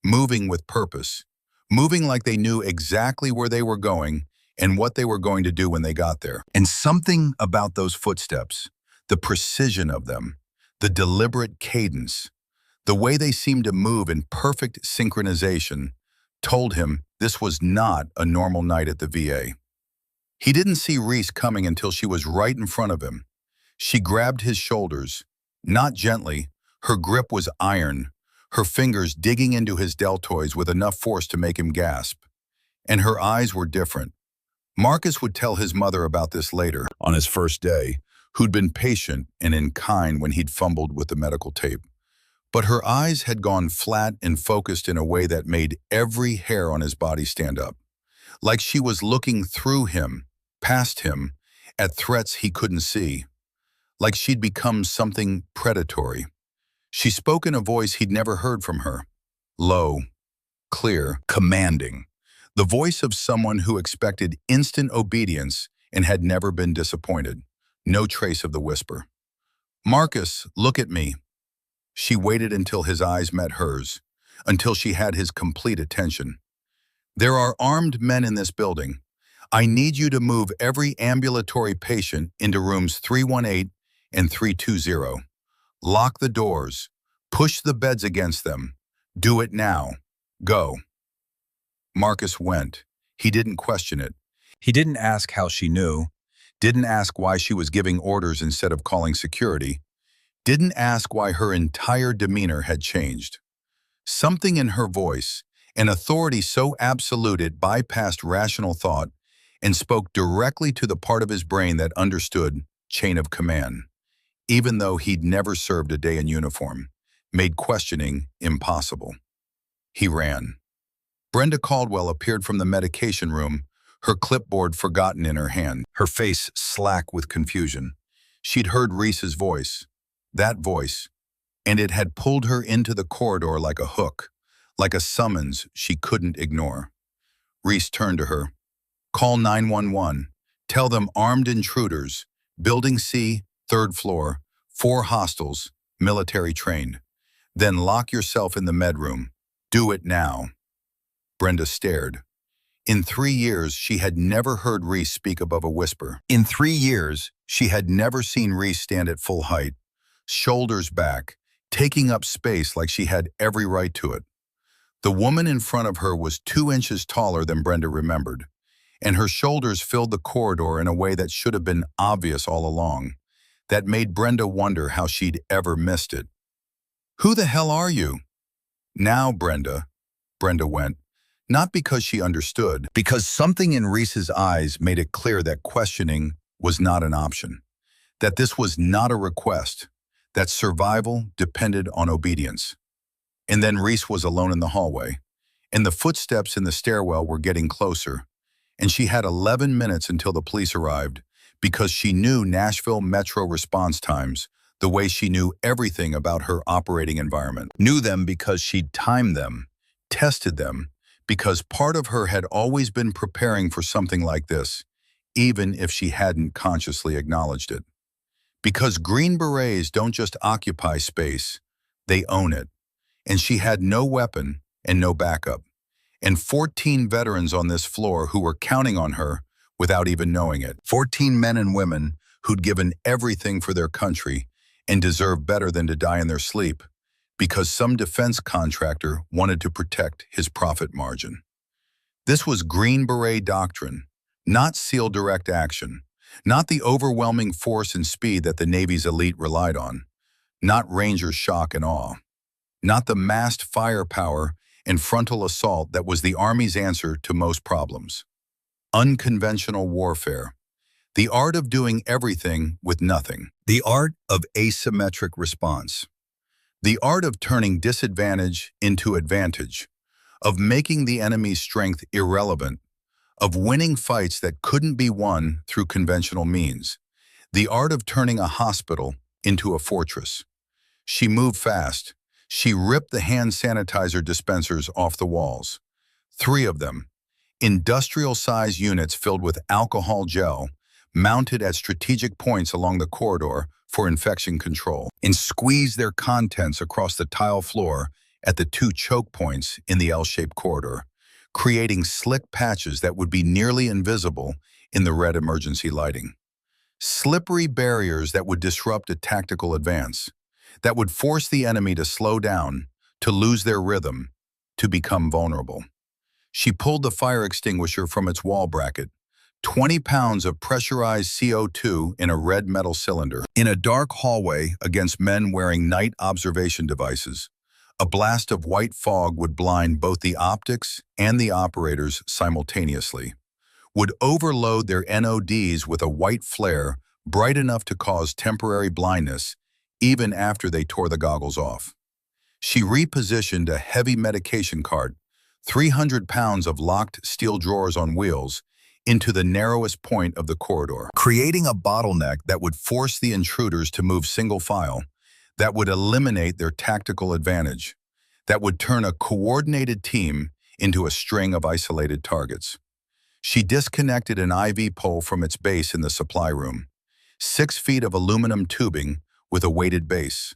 moving with purpose, moving like they knew exactly where they were going and what they were going to do when they got there. And something about those footsteps, the precision of them, the deliberate cadence, the way they seemed to move in perfect synchronization, told him this was not a normal night at the VA. He didn't see Reese coming until she was right in front of him. She grabbed his shoulders, not gently. Her grip was iron, her fingers digging into his deltoids with enough force to make him gasp. And her eyes were different. Marcus would tell his mother about this later, on his first day, who'd been patient and in kind when he'd fumbled with the medical tape. But her eyes had gone flat and focused in a way that made every hair on his body stand up. Like she was looking through him, past him, at threats he couldn't see. Like she'd become something predatory. She spoke in a voice he'd never heard from her. Low, clear, commanding. The voice of someone who expected instant obedience and had never been disappointed. No trace of the whisper. Marcus, look at me. She waited until his eyes met hers, until she had his complete attention. There are armed men in this building. I need you to move every ambulatory patient into rooms 318 and 320. Lock the doors. Push the beds against them. Do it now. Go. Marcus went. He didn't question it. He didn't ask how she knew. Didn't ask why she was giving orders instead of calling security. Didn't ask why her entire demeanor had changed. Something in her voice, an authority so absolute it bypassed rational thought and spoke directly to the part of his brain that understood chain of command, even though he'd never served a day in uniform, made questioning impossible. He ran. Brenda Caldwell appeared from the medication room, her clipboard forgotten in her hand, her face slack with confusion. She'd heard Reese's voice, that voice, and it had pulled her into the corridor like a hook, like a summons she couldn't ignore. Reese turned to her. Call 911. Tell them armed intruders, Building C, 3rd floor, 4 hostels, military trained. Then lock yourself in the medroom. Do it now. Brenda stared. In 3 years, she had never heard Reese speak above a whisper. In 3 years, she had never seen Reese stand at full height, shoulders back, taking up space like she had every right to it. The woman in front of her was 2 inches taller than Brenda remembered, and her shoulders filled the corridor in a way that should have been obvious all along, that made Brenda wonder how she'd ever missed it. Who the hell are you? Now, Brenda went, not because she understood, because something in Reese's eyes made it clear that questioning was not an option, that this was not a request, that survival depended on obedience. And then Reese was alone in the hallway, and the footsteps in the stairwell were getting closer, and she had 11 minutes until the police arrived because she knew Nashville Metro response times the way she knew everything about her operating environment. Knew them because she'd timed them, tested them, because part of her had always been preparing for something like this, even if she hadn't consciously acknowledged it. Because Green Berets don't just occupy space, they own it. And she had no weapon and no backup, and 14 veterans on this floor who were counting on her without even knowing it. 14 men and women who'd given everything for their country and deserved better than to die in their sleep because some defense contractor wanted to protect his profit margin. This was Green Beret doctrine, not SEAL direct action, not the overwhelming force and speed that the Navy's elite relied on, not Ranger shock and awe, not the massed firepower and frontal assault that was the Army's answer to most problems. Unconventional warfare, the art of doing everything with nothing, the art of asymmetric response, the art of turning disadvantage into advantage, of making the enemy's strength irrelevant, of winning fights that couldn't be won through conventional means, the art of turning a hospital into a fortress. She moved fast. She ripped the hand sanitizer dispensers off the walls. 3 of them, industrial-size units filled with alcohol gel, mounted at strategic points along the corridor for infection control, and squeezed their contents across the tile floor at the 2 choke points in the L-shaped corridor, creating slick patches that would be nearly invisible in the red emergency lighting. Slippery barriers that would disrupt a tactical advance, that would force the enemy to slow down, to lose their rhythm, to become vulnerable. She pulled the fire extinguisher from its wall bracket, 20 pounds of pressurized CO2 in a red metal cylinder. In a dark hallway against men wearing night observation devices, a blast of white fog would blind both the optics and the operators simultaneously, would overload their NODs with a white flare bright enough to cause temporary blindness even after they tore the goggles off. She repositioned a heavy medication cart, 300 pounds of locked steel drawers on wheels, into the narrowest point of the corridor, creating a bottleneck that would force the intruders to move single file, that would eliminate their tactical advantage, that would turn a coordinated team into a string of isolated targets. She disconnected an IV pole from its base in the supply room, 6 feet of aluminum tubing with a weighted base,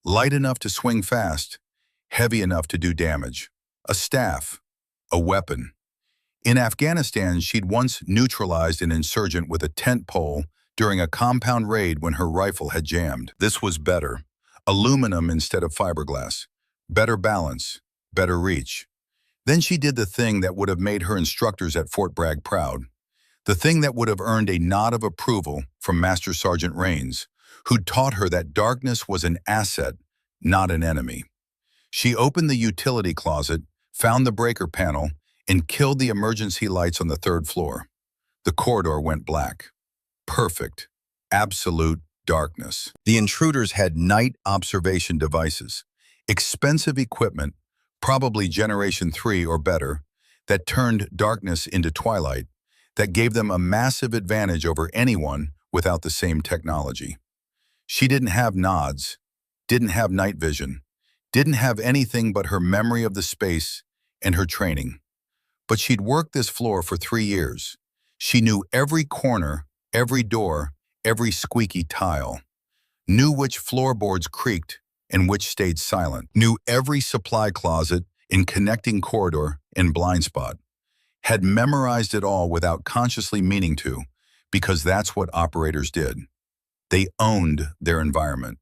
light enough to swing fast, heavy enough to do damage. A staff, a weapon. In Afghanistan, she'd once neutralized an insurgent with a tent pole during a compound raid when her rifle had jammed. This was better. Aluminum instead of fiberglass. Better balance, better reach. Then she did the thing that would have made her instructors at Fort Bragg proud. The thing that would have earned a nod of approval from Master Sergeant Rains, who'd taught her that darkness was an asset, not an enemy. She opened the utility closet, found the breaker panel, and killed the emergency lights on the third floor. The corridor went black. Perfect. Absolute darkness. The intruders had night observation devices, expensive equipment, probably Generation 3 or better, that turned darkness into twilight, that gave them a massive advantage over anyone without the same technology. She didn't have nods, didn't have night vision, didn't have anything but her memory of the space and her training. But she'd worked this floor for 3 years. She knew every corner, every door, every squeaky tile, knew which floorboards creaked and which stayed silent, knew every supply closet and connecting corridor and blind spot, had memorized it all without consciously meaning to, because that's what operators did. They owned their environment.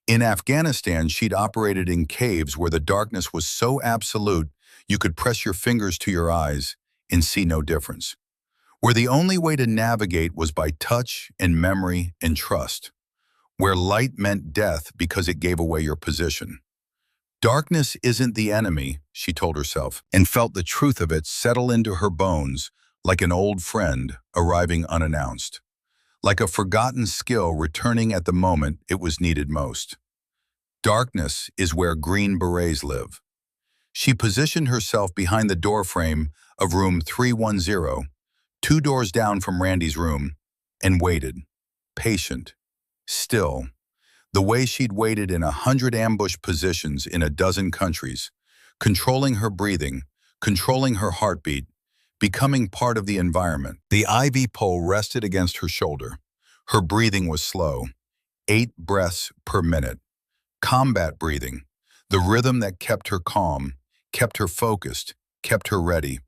In Afghanistan, she'd operated in caves where the darkness was so absolute you could press your fingers to your eyes and see no difference, where the only way to navigate was by touch and memory and trust, where light meant death because it gave away your position. Darkness isn't the enemy, she told herself, and felt the truth of it settle into her bones like an old friend arriving unannounced, like a forgotten skill returning at the moment it was needed most. Darkness is where Green Berets live. She positioned herself behind the doorframe of room 310, 2 doors down from Randy's room, and waited, patient, still, the way she'd waited in 100 ambush positions in a dozen countries, controlling her breathing, controlling her heartbeat, becoming part of the environment. The IV pole rested against her shoulder. Her breathing was slow, 8 breaths per minute. Combat breathing, the rhythm that kept her calm, kept her focused, kept her ready.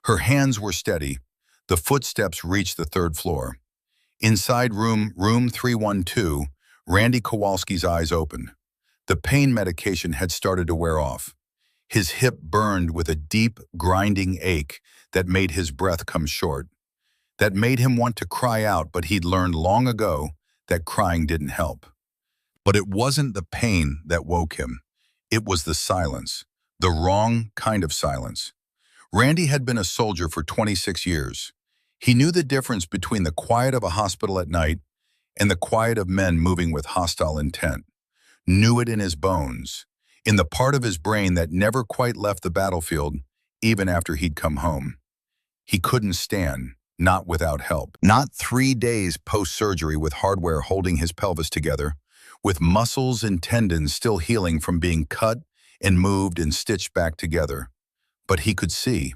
Her hands were steady. The footsteps reached the 3rd floor. Inside room 312, Randy Kowalski's eyes opened. The pain medication had started to wear off. His hip burned with a deep, grinding ache that made his breath come short, that made him want to cry out, but he'd learned long ago that crying didn't help. But it wasn't the pain that woke him. It was the silence, the wrong kind of silence. Randy had been a soldier for 26 years. He knew the difference between the quiet of a hospital at night and the quiet of men moving with hostile intent. Knew it in his bones, in the part of his brain that never quite left the battlefield, even after he'd come home. He couldn't stand, not without help. Not 3 days post-surgery with hardware holding his pelvis together, with muscles and tendons still healing from being cut and moved and stitched back together. But he could see.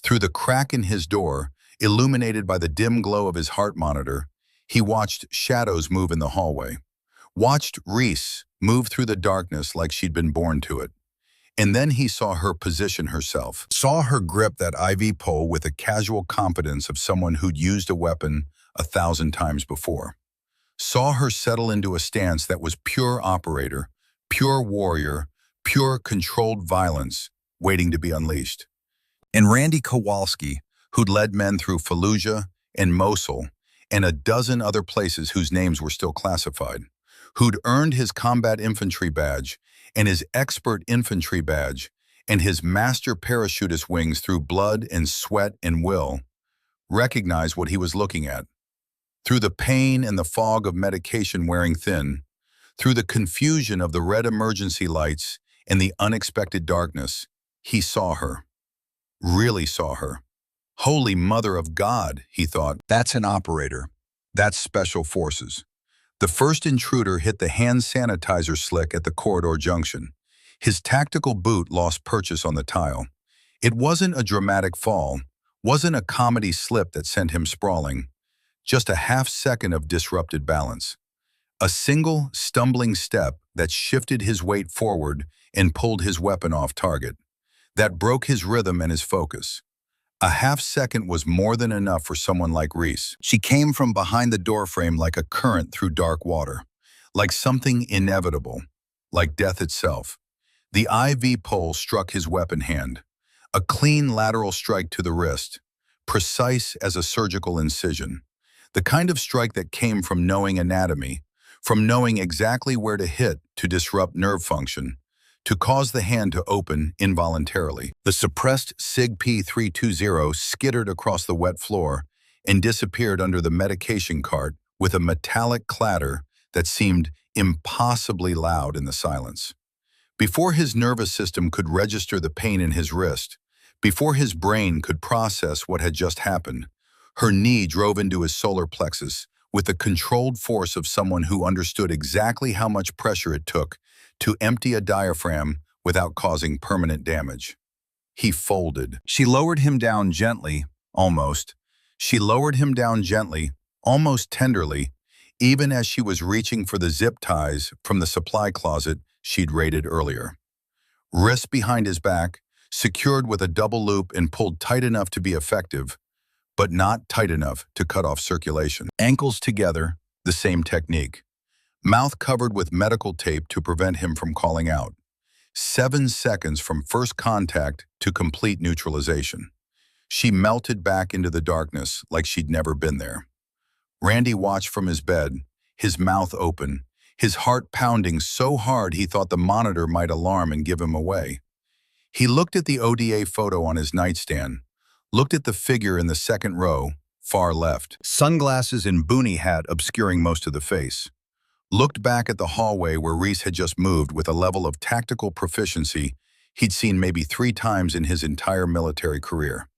Through the crack in his door, illuminated by the dim glow of his heart monitor, he watched shadows move in the hallway, watched Reese move through the darkness like she'd been born to it. And then he saw her position herself, saw her grip that IV pole with the casual confidence of someone who'd used a weapon 1,000 times before. Saw her settle into a stance that was pure operator, pure warrior, pure controlled violence waiting to be unleashed. And Randy Kowalski, who'd led men through Fallujah and Mosul and a dozen other places whose names were still classified, who'd earned his combat infantry badge and his expert infantry badge and his master parachutist wings through blood and sweat and will, recognized what he was looking at. Through the pain and the fog of medication wearing thin, through the confusion of the red emergency lights and the unexpected darkness, he saw her. Really saw her. Holy Mother of God, he thought. That's an operator. That's Special Forces. The first intruder hit the hand sanitizer slick at the corridor junction. His tactical boot lost purchase on the tile. It wasn't a dramatic fall, wasn't a comedy slip that sent him sprawling. Just a half second of disrupted balance. A single, stumbling step that shifted his weight forward and pulled his weapon off target. That broke his rhythm and his focus. A half second was more than enough for someone like Reese. She came from behind the doorframe like a current through dark water, like something inevitable, like death itself. The IV pole struck his weapon hand, a clean lateral strike to the wrist, precise as a surgical incision. The kind of strike that came from knowing anatomy, from knowing exactly where to hit to disrupt nerve function, to cause the hand to open involuntarily. The suppressed SIG P320 skittered across the wet floor and disappeared under the medication cart with a metallic clatter that seemed impossibly loud in the silence. Before his nervous system could register the pain in his wrist, before his brain could process what had just happened, her knee drove into his solar plexus with the controlled force of someone who understood exactly how much pressure it took to empty a diaphragm without causing permanent damage. He folded. She lowered him down gently, almost. She lowered him down gently, almost tenderly, even as she was reaching for the zip ties from the supply closet she'd raided earlier. Wrists behind his back, secured with a double loop and pulled tight enough to be effective, but not tight enough to cut off circulation. Ankles together, the same technique. Mouth covered with medical tape to prevent him from calling out. 7 seconds from first contact to complete neutralization. She melted back into the darkness like she'd never been there. Randy watched from his bed, his mouth open, his heart pounding so hard he thought the monitor might alarm and give him away. He looked at the ODA photo on his nightstand, looked at the figure in the second row, far left, sunglasses and boonie hat obscuring most of the face. Looked back at the hallway where Reese had just moved with a level of tactical proficiency he'd seen maybe 3 times in his entire military career.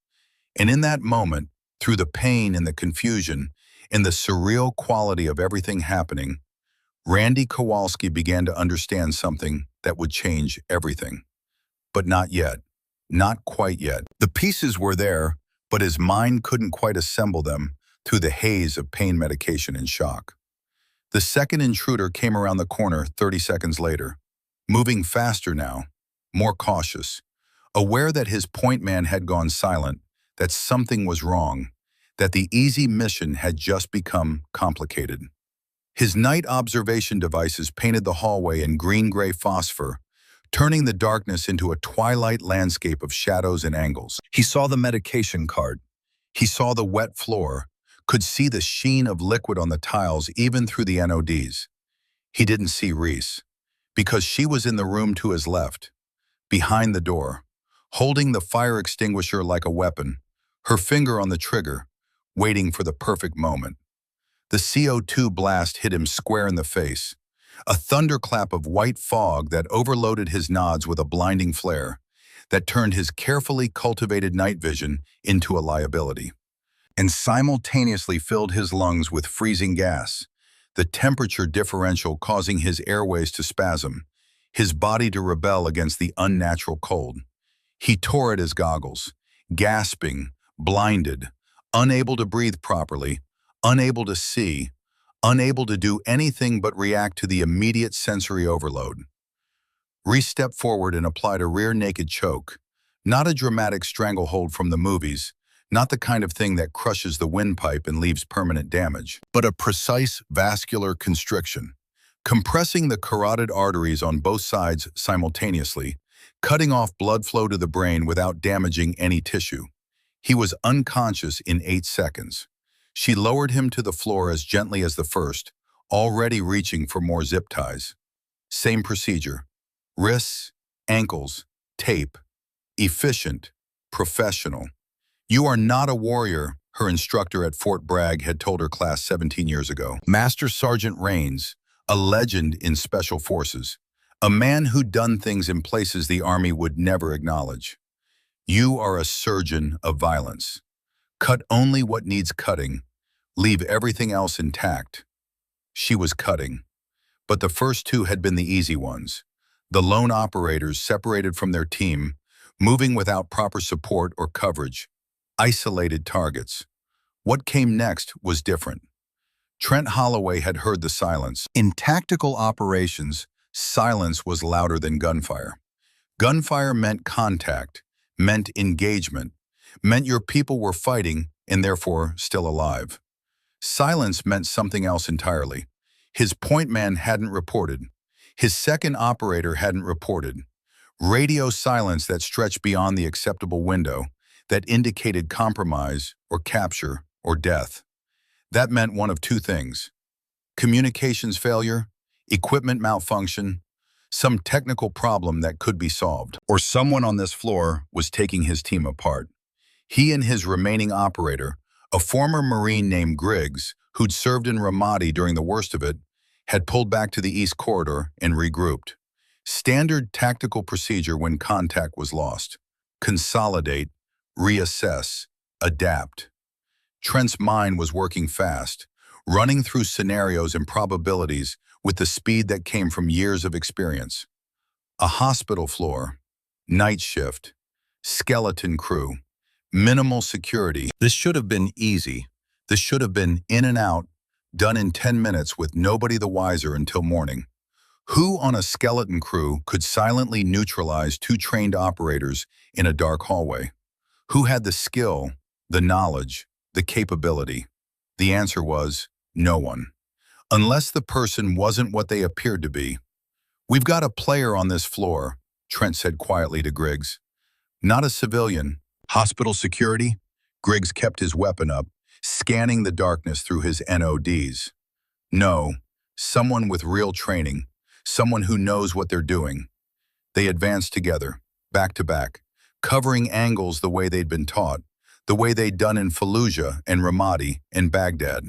And in that moment, through the pain and the confusion and the surreal quality of everything happening, Randy Kowalski began to understand something that would change everything. But not yet. Not quite yet. The pieces were there, but his mind couldn't quite assemble them through the haze of pain medication and shock. The second intruder came around the corner 30 seconds later, moving faster now, more cautious, aware that his point man had gone silent, that something was wrong, that the easy mission had just become complicated. His night observation devices painted the hallway in green-gray phosphor, turning the darkness into a twilight landscape of shadows and angles. He saw the medication cart. He saw the wet floor, could see the sheen of liquid on the tiles even through the NODs. He didn't see Reese, because she was in the room to his left, behind the door, holding the fire extinguisher like a weapon, her finger on the trigger, waiting for the perfect moment. The CO2 blast hit him square in the face, a thunderclap of white fog that overloaded his nods with a blinding flare, that turned his carefully cultivated night vision into a liability, and simultaneously filled his lungs with freezing gas, the temperature differential causing his airways to spasm, his body to rebel against the unnatural cold. He tore at his goggles, gasping, blinded, unable to breathe properly, unable to see, unable to do anything but react to the immediate sensory overload. Reese stepped forward and applied a rear naked choke, not a dramatic stranglehold from the movies, not the kind of thing that crushes the windpipe and leaves permanent damage, but a precise vascular constriction, compressing the carotid arteries on both sides simultaneously, cutting off blood flow to the brain without damaging any tissue. He was unconscious in 8 seconds. She lowered him to the floor as gently as the first, already reaching for more zip ties. Same procedure. Wrists, ankles, tape. Efficient, professional. "You are not a warrior," her instructor at Fort Bragg had told her class 17 years ago. Master Sergeant Raines, a legend in Special Forces, a man who'd done things in places the Army would never acknowledge. "You are a surgeon of violence. Cut only what needs cutting. Leave everything else intact." She was cutting. But the first 2 had been the easy ones. The lone operators separated from their team, moving without proper support or coverage. Isolated targets. What came next was different. Trent Holloway had heard the silence. In tactical operations, silence was louder than gunfire. Gunfire meant contact, meant engagement, meant your people were fighting and therefore still alive. Silence meant something else entirely. His point man hadn't reported. His second operator hadn't reported. Radio silence that stretched beyond the acceptable window, that indicated compromise or capture or death. That meant one of 2 things: communications failure, equipment malfunction, some technical problem that could be solved. Or someone on this floor was taking his team apart. He and his remaining operator, a former Marine named Griggs, who'd served in Ramadi during the worst of it, had pulled back to the East Corridor and regrouped. Standard tactical procedure when contact was lost. Consolidate, reassess, adapt. Trent's mind was working fast, running through scenarios and probabilities with the speed that came from years of experience. A hospital floor, night shift, skeleton crew, minimal security. This should have been easy. This should have been in and out, done in 10 minutes with nobody the wiser until morning. Who on a skeleton crew could silently neutralize two trained operators in a dark hallway? Who had the skill, the knowledge, the capability? The answer was no one. Unless the person wasn't what they appeared to be. "We've got a player on this floor," Trent said quietly to Griggs. "Not a civilian. Hospital security?" Griggs kept his weapon up, scanning the darkness through his NODs. "No, someone with real training, someone who knows what they're doing." They advanced together, back to back, covering angles the way they'd been taught, the way they'd done in Fallujah and Ramadi and Baghdad.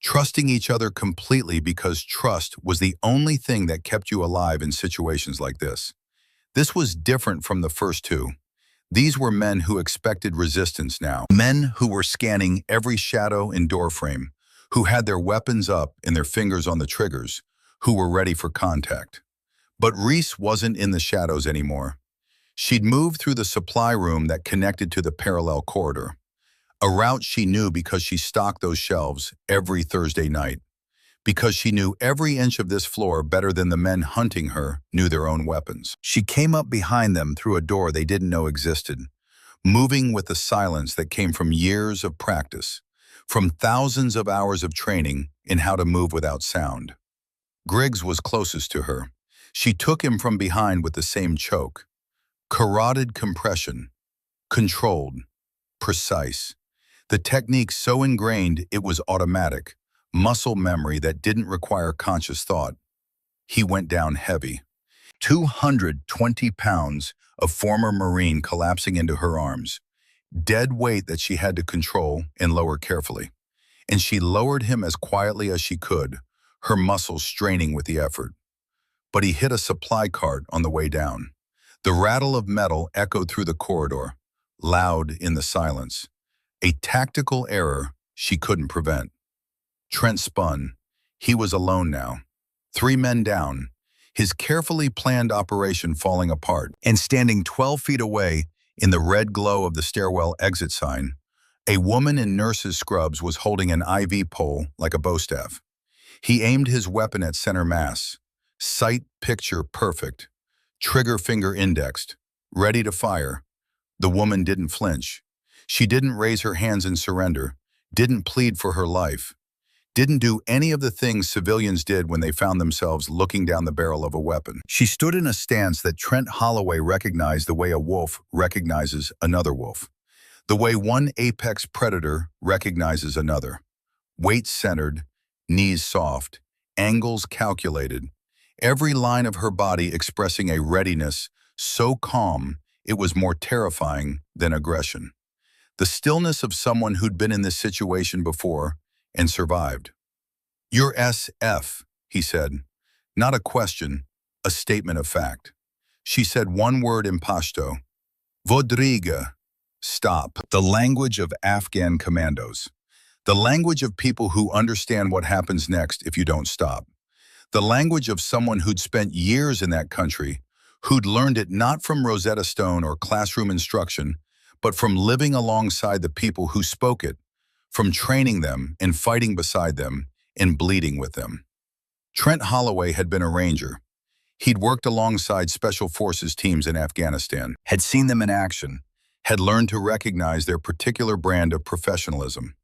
Trusting each other completely because trust was the only thing that kept you alive in situations like this. This was different from the first two. These were men who expected resistance now. Men who were scanning every shadow and doorframe, who had their weapons up and their fingers on the triggers, who were ready for contact. But Reese wasn't in the shadows anymore. She'd moved through the supply room that connected to the parallel corridor. A route she knew because she stocked those shelves every Thursday night. Because she knew every inch of this floor better than the men hunting her knew their own weapons. She came up behind them through a door they didn't know existed, moving with the silence that came from years of practice, from thousands of hours of training in how to move without sound. Griggs was closest to her. She took him from behind with the same choke. Carotid compression. Controlled. Precise. The technique so ingrained it was automatic. Muscle memory that didn't require conscious thought. He went down heavy. 220 pounds of former Marine collapsing into her arms. Dead weight that she had to control and lower carefully. And she lowered him as quietly as she could, her muscles straining with the effort. But he hit a supply cart on the way down. The rattle of metal echoed through the corridor, loud in the silence. A tactical error she couldn't prevent. Trent spun. He was alone now. 3 men down, his carefully planned operation falling apart. And standing 12 feet away, in the red glow of the stairwell exit sign, a woman in nurse's scrubs was holding an IV pole like a bowstaff. He aimed his weapon at center mass. Sight picture perfect. Trigger finger indexed. Ready to fire. The woman didn't flinch. She didn't raise her hands in surrender, didn't plead for her life, didn't do any of the things civilians did when they found themselves looking down the barrel of a weapon. She stood in a stance that Trent Holloway recognized the way a wolf recognizes another wolf, the way one apex predator recognizes another. Weight centered, knees soft, angles calculated, every line of her body expressing a readiness so calm it was more terrifying than aggression. The stillness of someone who'd been in this situation before and survived. "You're SF," he said. Not a question, a statement of fact. She said one word in Pashto. "Vodriga." Stop. The language of Afghan commandos. The language of people who understand what happens next if you don't stop. The language of someone who'd spent years in that country, who'd learned it not from Rosetta Stone or classroom instruction, but from living alongside the people who spoke it, from training them and fighting beside them and bleeding with them. Trent Holloway had been a ranger. He'd worked alongside special forces teams in Afghanistan, had seen them in action, had learned to recognize their particular brand of professionalism.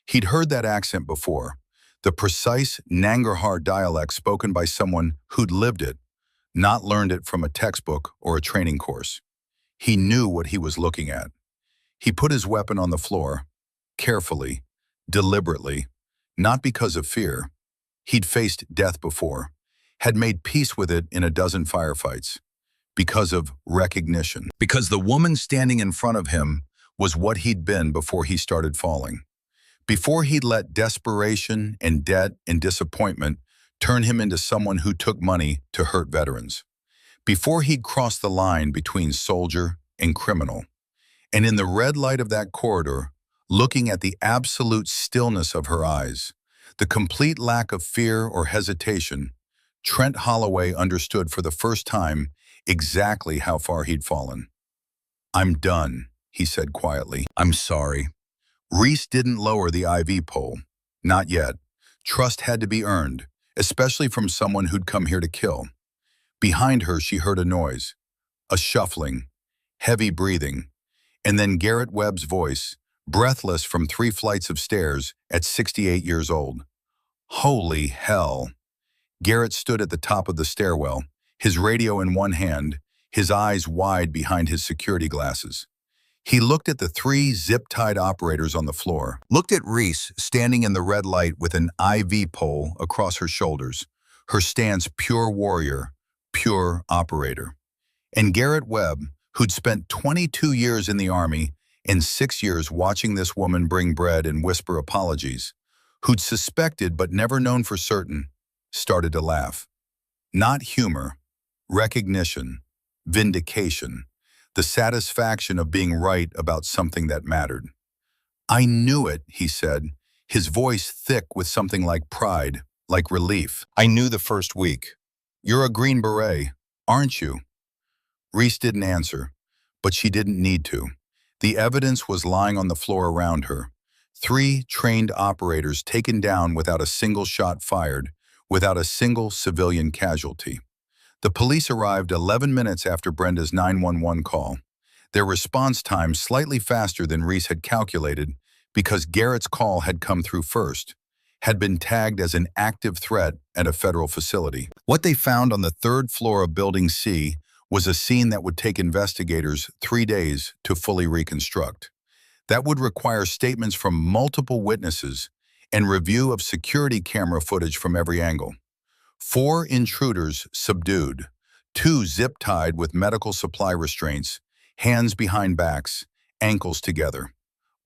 He'd heard that accent before, the precise Nangarhar dialect spoken by someone who'd lived it, not learned it from a textbook or a training course. He knew what he was looking at. He put his weapon on the floor, carefully, deliberately, not because of fear. He'd faced death before. had made peace with it in a dozen firefights, because of recognition. Because the woman standing in front of him was what he'd been before he started falling. Before he'd let desperation and debt and disappointment turn him into someone who took money to hurt veterans. Before he'd crossed the line between soldier and criminal. And in the red light of that corridor, looking at the absolute stillness of her eyes, the complete lack of fear or hesitation, Trent Holloway understood for the first time exactly how far he'd fallen. "I'm done," he said quietly. "I'm sorry." Reese didn't lower the IV pole. Not yet. Trust had to be earned, especially from someone who'd come here to kill. Behind her, she heard a noise, a shuffling, heavy breathing, and then Garrett Webb's voice, breathless from 3 flights of stairs at 68 years old. Holy hell! Garrett stood at the top of the stairwell, his radio in one hand, his eyes wide behind his security glasses. He looked at the 3 zip-tied operators on the floor, looked at Reese standing in the red light with an IV pole across her shoulders, her stance pure warrior, pure operator. And Garrett Webb, who'd spent 22 years in the Army and 6 years watching this woman bring bread and whisper apologies, who'd suspected but never known for certain, started to laugh. Not humor, recognition, vindication, the satisfaction of being right about something that mattered. "I knew it," he said, his voice thick with something like pride, like relief. "I knew the first week. You're a Green Beret, aren't you?" Reese didn't answer, but she didn't need to. The evidence was lying on the floor around her. 3 trained operators taken down without a single shot fired, without a single civilian casualty. The police arrived 11 minutes after Brenda's 911 call, their response time slightly faster than Reese had calculated because Garrett's call had come through first, had been tagged as an active threat at a federal facility. What they found on the 3rd floor of Building C was a scene that would take investigators 3 days to fully reconstruct. That would require statements from multiple witnesses and review of security camera footage from every angle. 4 intruders subdued, 2 zip-tied with medical supply restraints, hands behind backs, ankles together.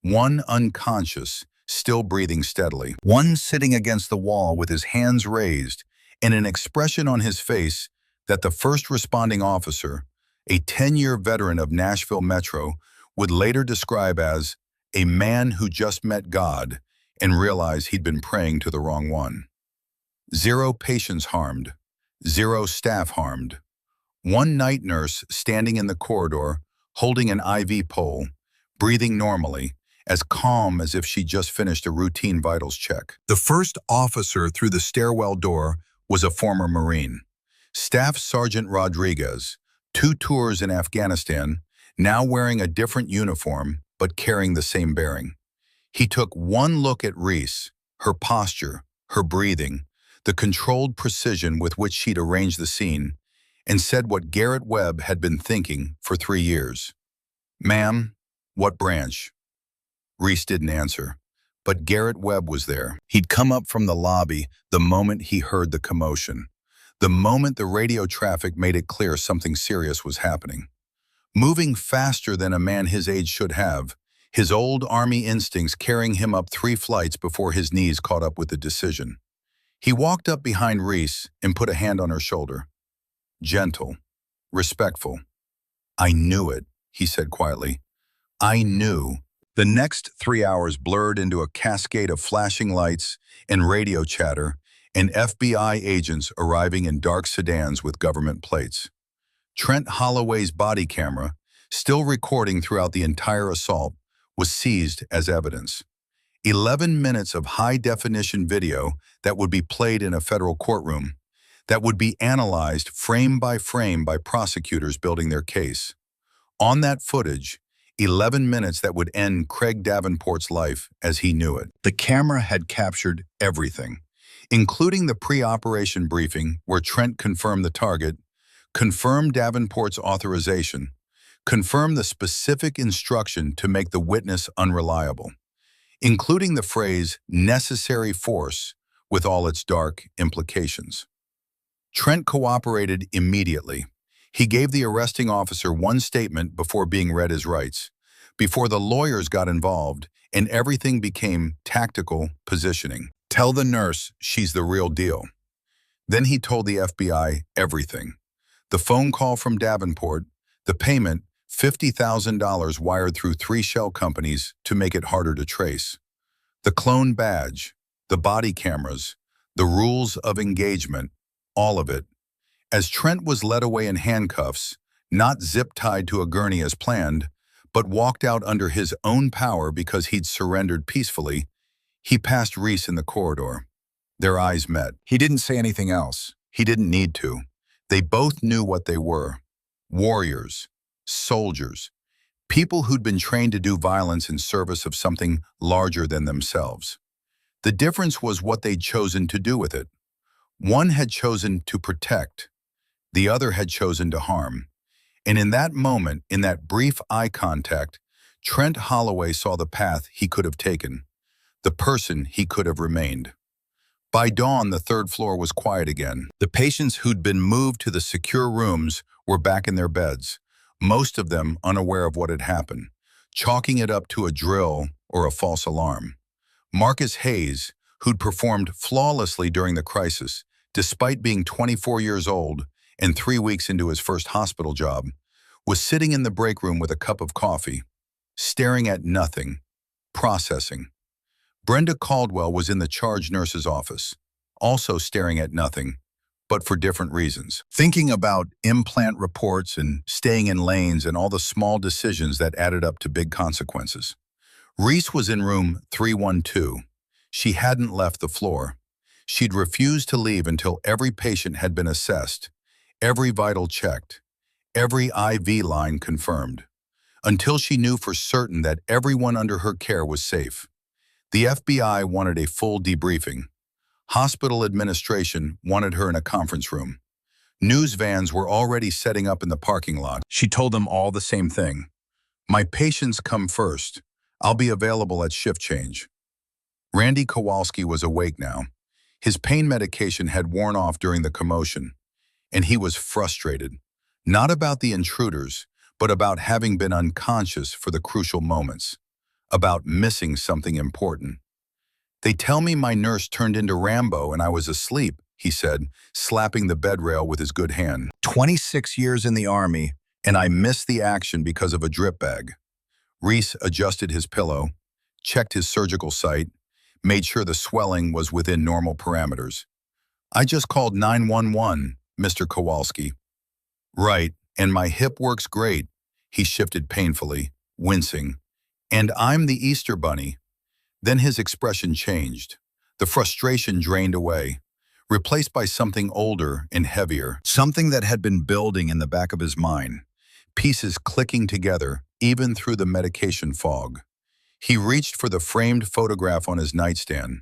1 unconscious, still breathing steadily. 1 sitting against the wall with his hands raised and an expression on his face that the first responding officer, a 10-year veteran of Nashville Metro, would later describe as a man who just met God and realized he'd been praying to the wrong one. 0 patients harmed, 0 staff harmed. 1 night nurse standing in the corridor, holding an IV pole, breathing normally, as calm as if she just finished a routine vitals check. The first officer through the stairwell door was a former Marine. Staff Sergeant Rodriguez, 2 tours in Afghanistan, now wearing a different uniform but carrying the same bearing. He took 1 look at Reese, her posture, her breathing, the controlled precision with which she'd arranged the scene, and said what Garrett Webb had been thinking for 3 years. "Ma'am, what branch?" Reese didn't answer, but Garrett Webb was there. He'd come up from the lobby the moment he heard the commotion, the moment the radio traffic made it clear something serious was happening. Moving faster than a man his age should have, his old Army instincts carrying him up 3 flights before his knees caught up with the decision. He walked up behind Reese and put a hand on her shoulder. Gentle, respectful. "I knew it," he said quietly. "I knew." The next 3 hours blurred into a cascade of flashing lights and radio chatter and FBI agents arriving in dark sedans with government plates. Trent Holloway's body camera, still recording throughout the entire assault, was seized as evidence. 11 minutes of high-definition video that would be played in a federal courtroom, that would be analyzed frame by prosecutors building their case. On that footage, 11 minutes that would end Craig Davenport's life as he knew it. The camera had captured everything, including the pre-operation briefing where Trent confirmed the target, confirmed Davenport's authorization, confirmed the specific instruction to make the witness unreliable, including the phrase necessary force with all its dark implications. Trent cooperated immediately. He gave the arresting officer one statement before being read his rights, before the lawyers got involved, and everything became tactical positioning. Tell the nurse she's the real deal. Then he told the FBI everything. The phone call from Davenport, the payment, $50,000 wired through 3 shell companies to make it harder to trace. The clone badge, the body cameras, the rules of engagement, all of it. As Trent was led away in handcuffs, not zip-tied to a gurney as planned, but walked out under his own power because he'd surrendered peacefully, he passed Reese in the corridor. Their eyes met. He didn't say anything else. He didn't need to. They both knew what they were. Warriors, soldiers, people who'd been trained to do violence in service of something larger than themselves. The difference was what they'd chosen to do with it. One had chosen to protect. The other had chosen to harm. And in that moment, in that brief eye contact, Trent Holloway saw the path he could have taken, the person he could have remained. By dawn, the 3rd floor was quiet again. The patients who'd been moved to the secure rooms were back in their beds, most of them unaware of what had happened, chalking it up to a drill or a false alarm. Marcus Hayes, who'd performed flawlessly during the crisis, despite being 24 years old and 3 weeks into his first hospital job, was sitting in the break room with a cup of coffee, staring at nothing, processing. Brenda Caldwell was in the charge nurse's office, also staring at nothing, but for different reasons. Thinking about implant reports and staying in lanes and all the small decisions that added up to big consequences. Reese was in room 312. She hadn't left the floor. She'd refused to leave until every patient had been assessed, every vital checked, every IV line confirmed, until she knew for certain that everyone under her care was safe. The FBI wanted a full debriefing. Hospital administration wanted her in a conference room. News vans were already setting up in the parking lot. She told them all the same thing. My patients come first. I'll be available at shift change. Randy Kowalski was awake now. His pain medication had worn off during the commotion, and he was frustrated, not about the intruders, but about having been unconscious for the crucial moments, about missing something important. They tell me my nurse turned into Rambo and I was asleep, he said, slapping the bed rail with his good hand. 26 years in the Army, and I missed the action because of a drip bag. Reese adjusted his pillow, checked his surgical site, made sure the swelling was within normal parameters. I just called 911, Mr. Kowalski. Right, and my hip works great, he shifted painfully, wincing. And I'm the Easter Bunny. Then his expression changed. The frustration drained away, replaced by something older and heavier, something that had been building in the back of his mind, pieces clicking together, even through the medication fog. He reached for the framed photograph on his nightstand,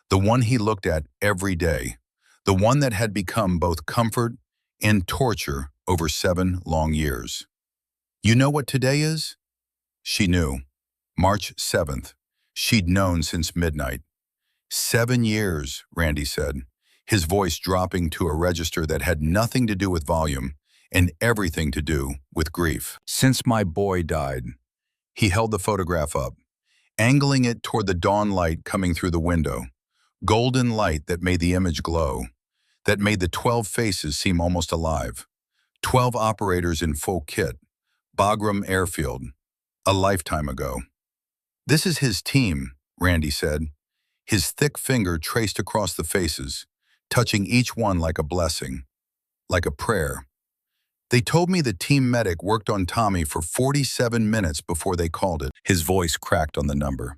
the one he looked at every day, the one that had become both comfort and torture over 7 long years. You know what today is? She knew. March 7th. She'd known since midnight. 7 years, Randy said, his voice dropping to a register that had nothing to do with volume and everything to do with grief. Since my boy died. He held the photograph up, angling it toward the dawn light coming through the window, golden light that made the image glow, that made the 12 faces seem almost alive. 12 operators in full kit, Bagram Airfield, a lifetime ago. This is his team, Randy said. His thick finger traced across the faces, touching each one like a blessing, like a prayer. They told me the team medic worked on Tommy for 47 minutes before they called it. His voice cracked on the number.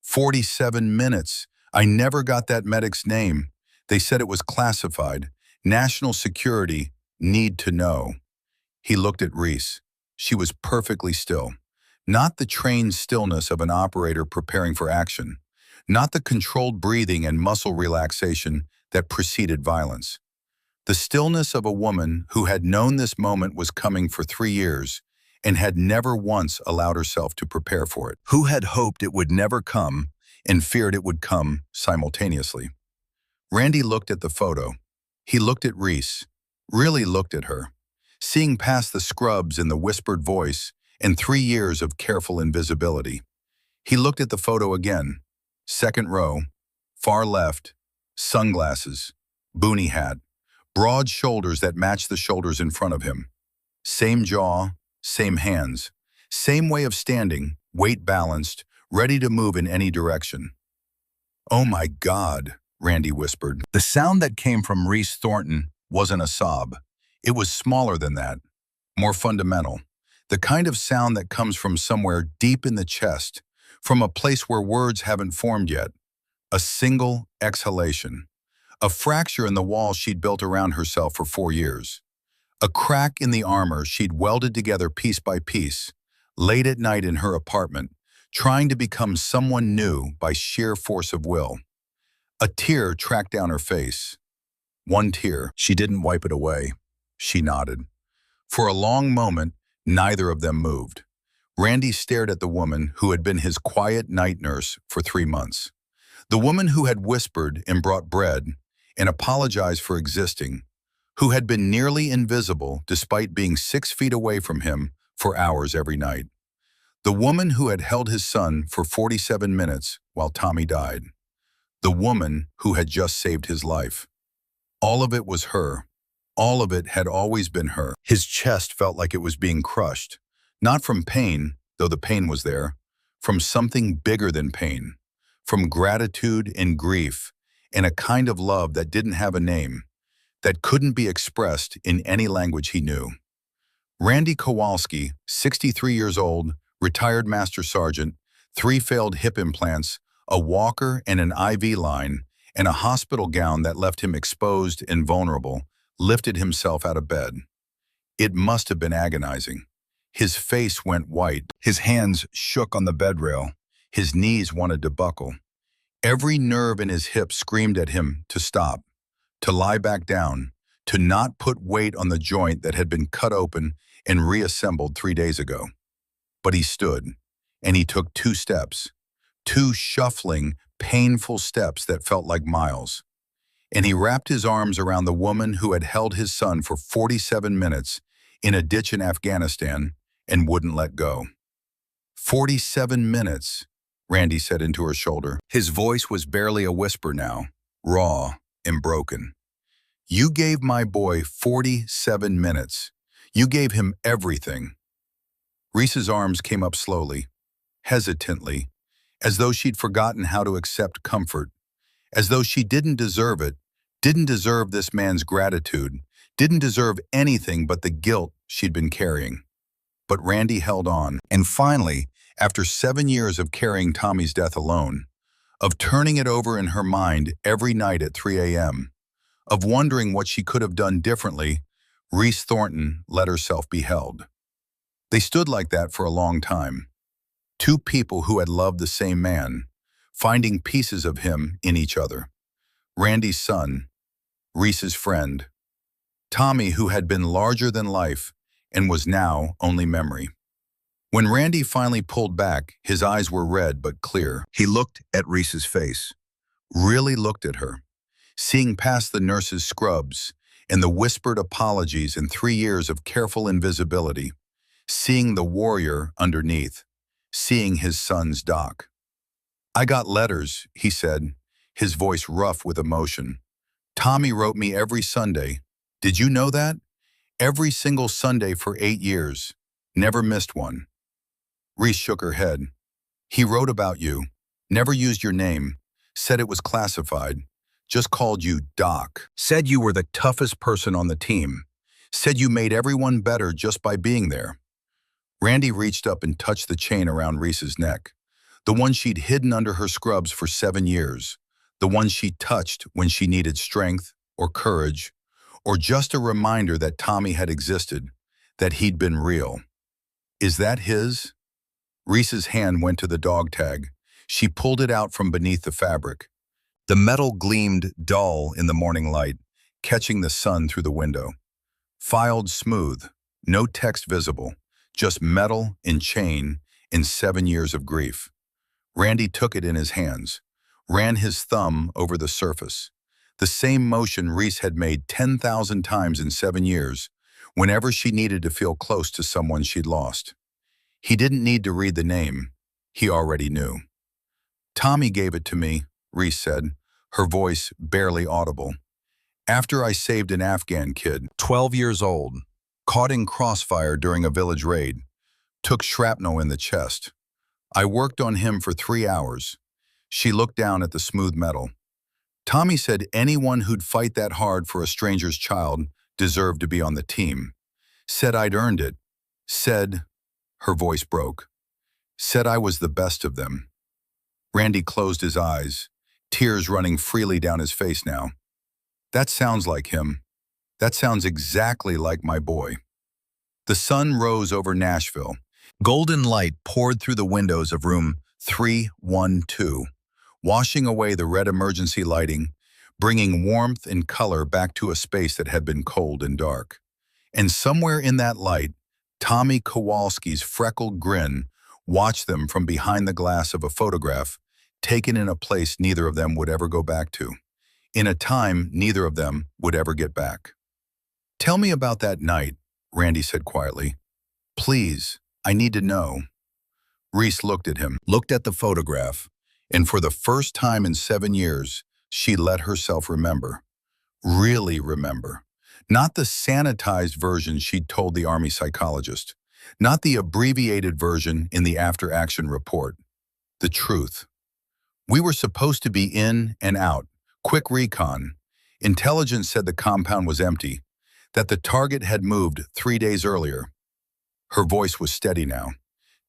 47 minutes. I never got that medic's name. They said it was classified. National security, need to know. He looked at Reese. She was perfectly still. Not the trained stillness of an operator preparing for action. Not the controlled breathing and muscle relaxation that preceded violence. The stillness of a woman who had known this moment was coming for 3 years and had never once allowed herself to prepare for it. Who had hoped it would never come and feared it would come simultaneously. Randy looked at the photo. He looked at Reese, really looked at her, seeing past the scrubs and the whispered voice and 3 years of careful invisibility. He looked at the photo again. Second row, far left, sunglasses, boonie hat, broad shoulders that matched the shoulders in front of him. Same jaw, same hands, same way of standing, weight balanced, ready to move in any direction. "Oh my God," Randy whispered. The sound that came from Reese Thornton wasn't a sob. It was smaller than that, more fundamental. The kind of sound that comes from somewhere deep in the chest, from a place where words haven't formed yet. A single exhalation. A fracture in the wall she'd built around herself for 4 years. A crack in the armor she'd welded together piece by piece, late at night in her apartment, trying to become someone new by sheer force of will. A tear tracked down her face. One tear. She didn't wipe it away. She nodded. For a long moment, neither of them moved. Randy stared at the woman who had been his quiet night nurse for 3 months. The woman who had whispered and brought bread and apologized for existing, who had been nearly invisible despite being 6 feet away from him for hours every night. The woman who had held his son for 47 minutes while Tommy died. The woman who had just saved his life. All of it was her. All of it had always been her. His chest felt like it was being crushed. Not from pain, though the pain was there. From something bigger than pain. From gratitude and grief, and a kind of love that didn't have a name, that couldn't be expressed in any language he knew. Randy Kowalski, 63 years old, retired master sergeant, 3 failed hip implants, a walker and an IV line, and a hospital gown that left him exposed and vulnerable, lifted himself out of bed. It must have been agonizing. His face went white. His hands shook on the bedrail. His knees wanted to buckle. Every nerve in his hip screamed at him to stop, to lie back down, to not put weight on the joint that had been cut open and reassembled 3 days ago. But he stood, and he took 2 steps, 2 shuffling, painful steps that felt like miles. And he wrapped his arms around the woman who had held his son for 47 minutes in a ditch in Afghanistan and wouldn't let go. 47 minutes, Randy said into her shoulder. His voice was barely a whisper now, raw and broken. "You gave my boy 47 minutes. You gave him everything." Reese's arms came up slowly, hesitantly, as though she'd forgotten how to accept comfort, as though she didn't deserve it, didn't deserve this man's gratitude, didn't deserve anything but the guilt she'd been carrying. But Randy held on, and finally, after 7 years of carrying Tommy's death alone, of turning it over in her mind every night at 3 a.m., of wondering what she could have done differently, Reese Thornton let herself be held. They stood like that for a long time. 2 people who had loved the same man, finding pieces of him in each other. Randy's son, Reese's friend. Tommy, who had been larger than life and was now only memory. When Randy finally pulled back, his eyes were red but clear. He looked at Reese's face, really looked at her, seeing past the nurse's scrubs and the whispered apologies and 3 years of careful invisibility, seeing the warrior underneath, seeing his son's doc. "I got letters," he said, his voice rough with emotion. "Tommy wrote me every Sunday. Did you know that? Every single Sunday for 8 years. Never missed one." Reese shook her head. "He wrote about you, never used your name, said it was classified, just called you Doc, said you were the toughest person on the team, said you made everyone better just by being there." Randy reached up and touched the chain around Reese's neck, the one she'd hidden under her scrubs for 7 years, the one she touched when she needed strength or courage, or just a reminder that Tommy had existed, that he'd been real. "Is that his?" Reese's hand went to the dog tag. She pulled it out from beneath the fabric. The metal gleamed dull in the morning light, catching the sun through the window. Filed smooth, no text visible, just metal and chain and 7 years of grief. Randy took it in his hands, ran his thumb over the surface. The same motion Reese had made 10,000 times in 7 years, whenever she needed to feel close to someone she'd lost. He didn't need to read the name. He already knew. "Tommy gave it to me," Reese said, her voice barely audible. "After I saved an Afghan kid, 12 years old, caught in crossfire during a village raid, took shrapnel in the chest. I worked on him for 3 hours." She looked down at the smooth metal. "Tommy said anyone who'd fight that hard for a stranger's child deserved to be on the team. Said I'd earned it. Said," her voice broke, "said I was the best of them." Randy closed his eyes, tears running freely down his face now. "That sounds like him. That sounds exactly like my boy." The sun rose over Nashville. Golden light poured through the windows of room 312, washing away the red emergency lighting, bringing warmth and color back to a space that had been cold and dark. And somewhere in that light, Tommy Kowalski's freckled grin watched them from behind the glass of a photograph taken in a place neither of them would ever go back to, in a time neither of them would ever get back. "Tell me about that night," Randy said quietly. "Please, I need to know." Reese looked at him, looked at the photograph, and for the first time in 7 years, she let herself remember. Really remember. Not the sanitized version she'd told the Army psychologist. Not the abbreviated version in the after-action report. The truth. "We were supposed to be in and out. Quick recon. Intelligence said the compound was empty, that the target had moved 3 days earlier." Her voice was steady now,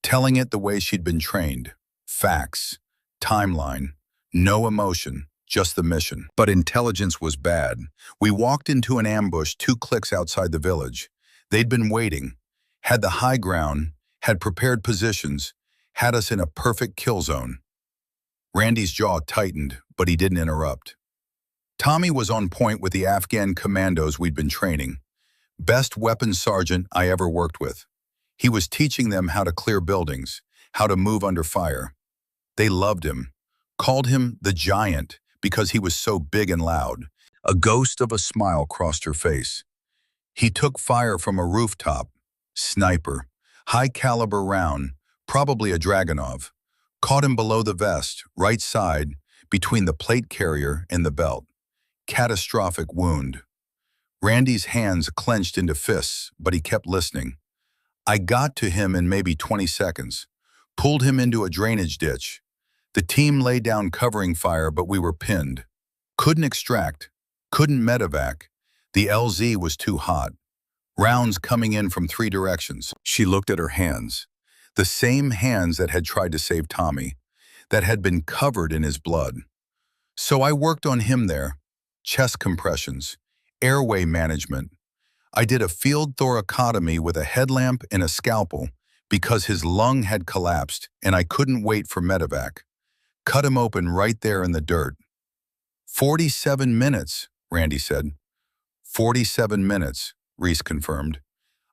telling it the way she'd been trained. Facts. Timeline. No emotion. Just the mission. But intelligence was bad. "We walked into an ambush 2 clicks outside the village. They'd been waiting, had the high ground, had prepared positions, had us in a perfect kill zone." Randy's jaw tightened, but he didn't interrupt. "Tommy was on point with the Afghan commandos we'd been training. Best weapons sergeant I ever worked with. He was teaching them how to clear buildings, how to move under fire. They loved him, called him the Giant because he was so big and loud." A ghost of a smile crossed her face. "He took fire from a rooftop. Sniper. High-caliber round, probably a Dragunov. Caught him below the vest, right side, between the plate carrier and the belt. Catastrophic wound." Randy's hands clenched into fists, but he kept listening. "I got to him in maybe 20 seconds. Pulled him into a drainage ditch. The team laid down covering fire, but we were pinned. Couldn't extract. Couldn't medevac. The LZ was too hot. Rounds coming in from 3 directions." She looked at her hands. The same hands that had tried to save Tommy, that had been covered in his blood. "So I worked on him there. Chest compressions, airway management. I did a field thoracotomy with a headlamp and a scalpel because his lung had collapsed and I couldn't wait for medevac. Cut him open right there in the dirt." 47 minutes, Randy said. 47 minutes, Reese confirmed.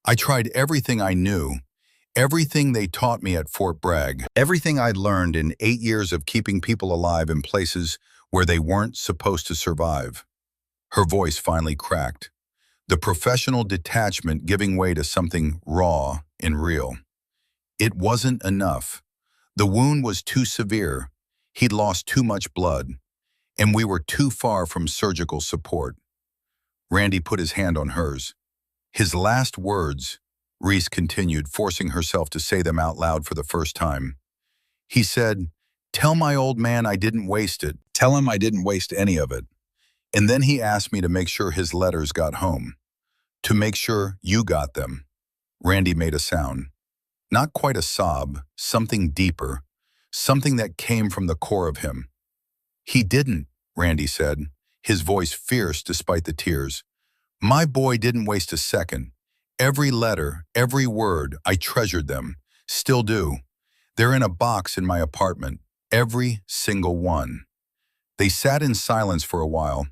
"I tried everything I knew. Everything they taught me at Fort Bragg. Everything I'd learned in 8 years of keeping people alive in places where they weren't supposed to survive." Her voice finally cracked, the professional detachment giving way to something raw and real. It wasn't enough. The wound was too severe. He'd lost too much blood. And we were too far from surgical support. Randy put his hand on hers. "His last words," Reese continued, forcing herself to say them out loud for the first time. "He said, 'Tell my old man I didn't waste it. Tell him I didn't waste any of it.' And then he asked me to make sure his letters got home. To make sure you got them." Randy made a sound. Not quite a sob, something deeper, something that came from the core of him. "He didn't," Randy said, his voice fierce despite the tears. "My boy didn't waste a second. Every letter, every word, I treasured them. Still do. They're in a box in my apartment. Every single one." They sat in silence for a while,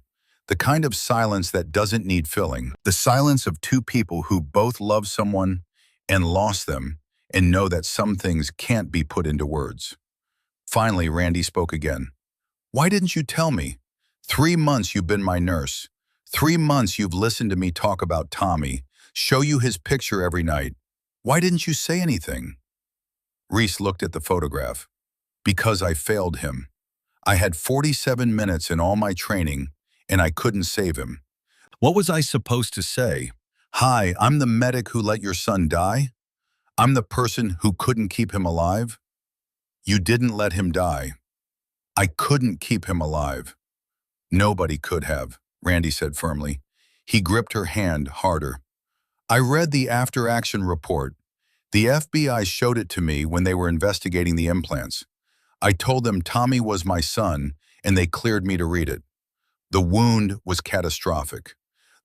the kind of silence that doesn't need filling. The silence of 2 people who both love someone and lost them and know that some things can't be put into words. Finally, Randy spoke again. "Why didn't you tell me? 3 months you've been my nurse. 3 months you've listened to me talk about Tommy, show you his picture every night. Why didn't you say anything? Reese looked at the photograph. Because I failed him. I had 47 minutes in all my training, and I couldn't save him. What was I supposed to say? Hi, I'm the medic who let your son die? I'm the person who couldn't keep him alive? You didn't let him die. I couldn't keep him alive. Nobody could have, Randy said firmly. He gripped her hand harder. I read the after-action report. The FBI showed it to me when they were investigating the implants. I told them Tommy was my son, and they cleared me to read it. The wound was catastrophic.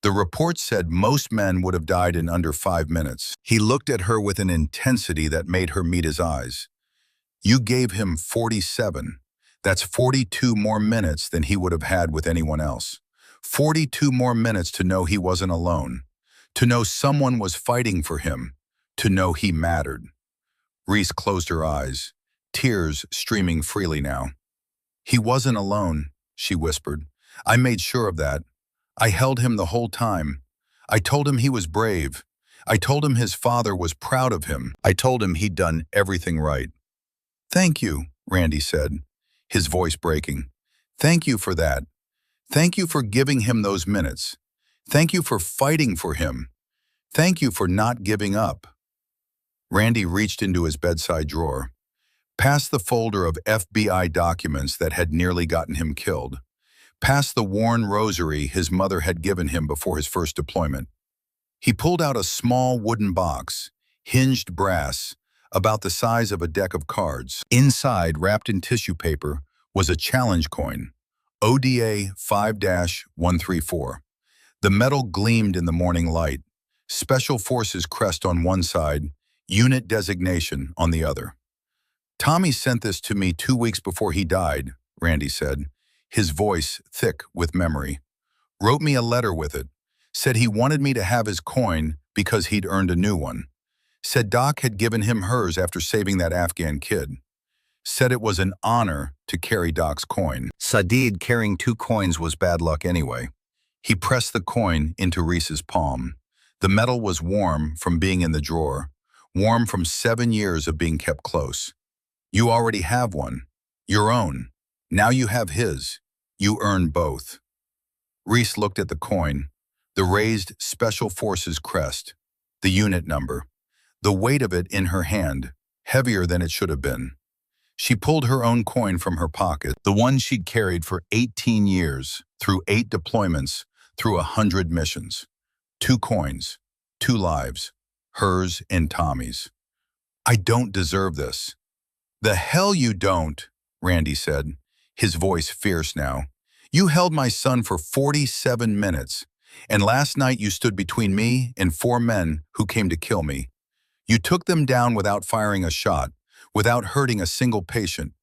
The report said most men would have died in under 5 minutes. He looked at her with an intensity that made her meet his eyes. You gave him 47. That's 42 more minutes than he would have had with anyone else. 42 more minutes to know he wasn't alone. To know someone was fighting for him. To know he mattered. Reese closed her eyes, tears streaming freely now. He wasn't alone, she whispered. I made sure of that. I held him the whole time. I told him he was brave. I told him his father was proud of him. I told him he'd done everything right. Thank you, Randy said, his voice breaking. Thank you for that. Thank you for giving him those minutes. Thank you for fighting for him. Thank you for not giving up. Randy reached into his bedside drawer, past the folder of FBI documents that had nearly gotten him killed, past the worn rosary his mother had given him before his first deployment. He pulled out a small wooden box, hinged brass, about the size of a deck of cards. Inside, wrapped in tissue paper, was a challenge coin, ODA 5-134. The metal gleamed in the morning light, Special Forces crest on one side, unit designation on the other. Tommy sent this to me 2 weeks before he died, Randy said, his voice thick with memory. Wrote me a letter with it. Said he wanted me to have his coin because he'd earned a new one. Said Doc had given him hers after saving that Afghan kid. Said it was an honor to carry Doc's coin. Sadid carrying 2 coins was bad luck anyway. He pressed the coin into Reese's palm. The metal was warm from being in the drawer, warm from 7 years of being kept close. You already have one. Your own. Now you have his. You earn both. Reese looked at the coin, the raised Special Forces crest, the unit number, the weight of it in her hand, heavier than it should have been. She pulled her own coin from her pocket, the one she'd carried for 18 years, through 8 deployments, through 100 missions. 2 coins, 2 lives, hers and Tommy's. I don't deserve this. The hell you don't, Randy said, his voice fierce now. You held my son for 47 minutes, and last night you stood between me and 4 men who came to kill me. You took them down without firing a shot, without hurting a single patient.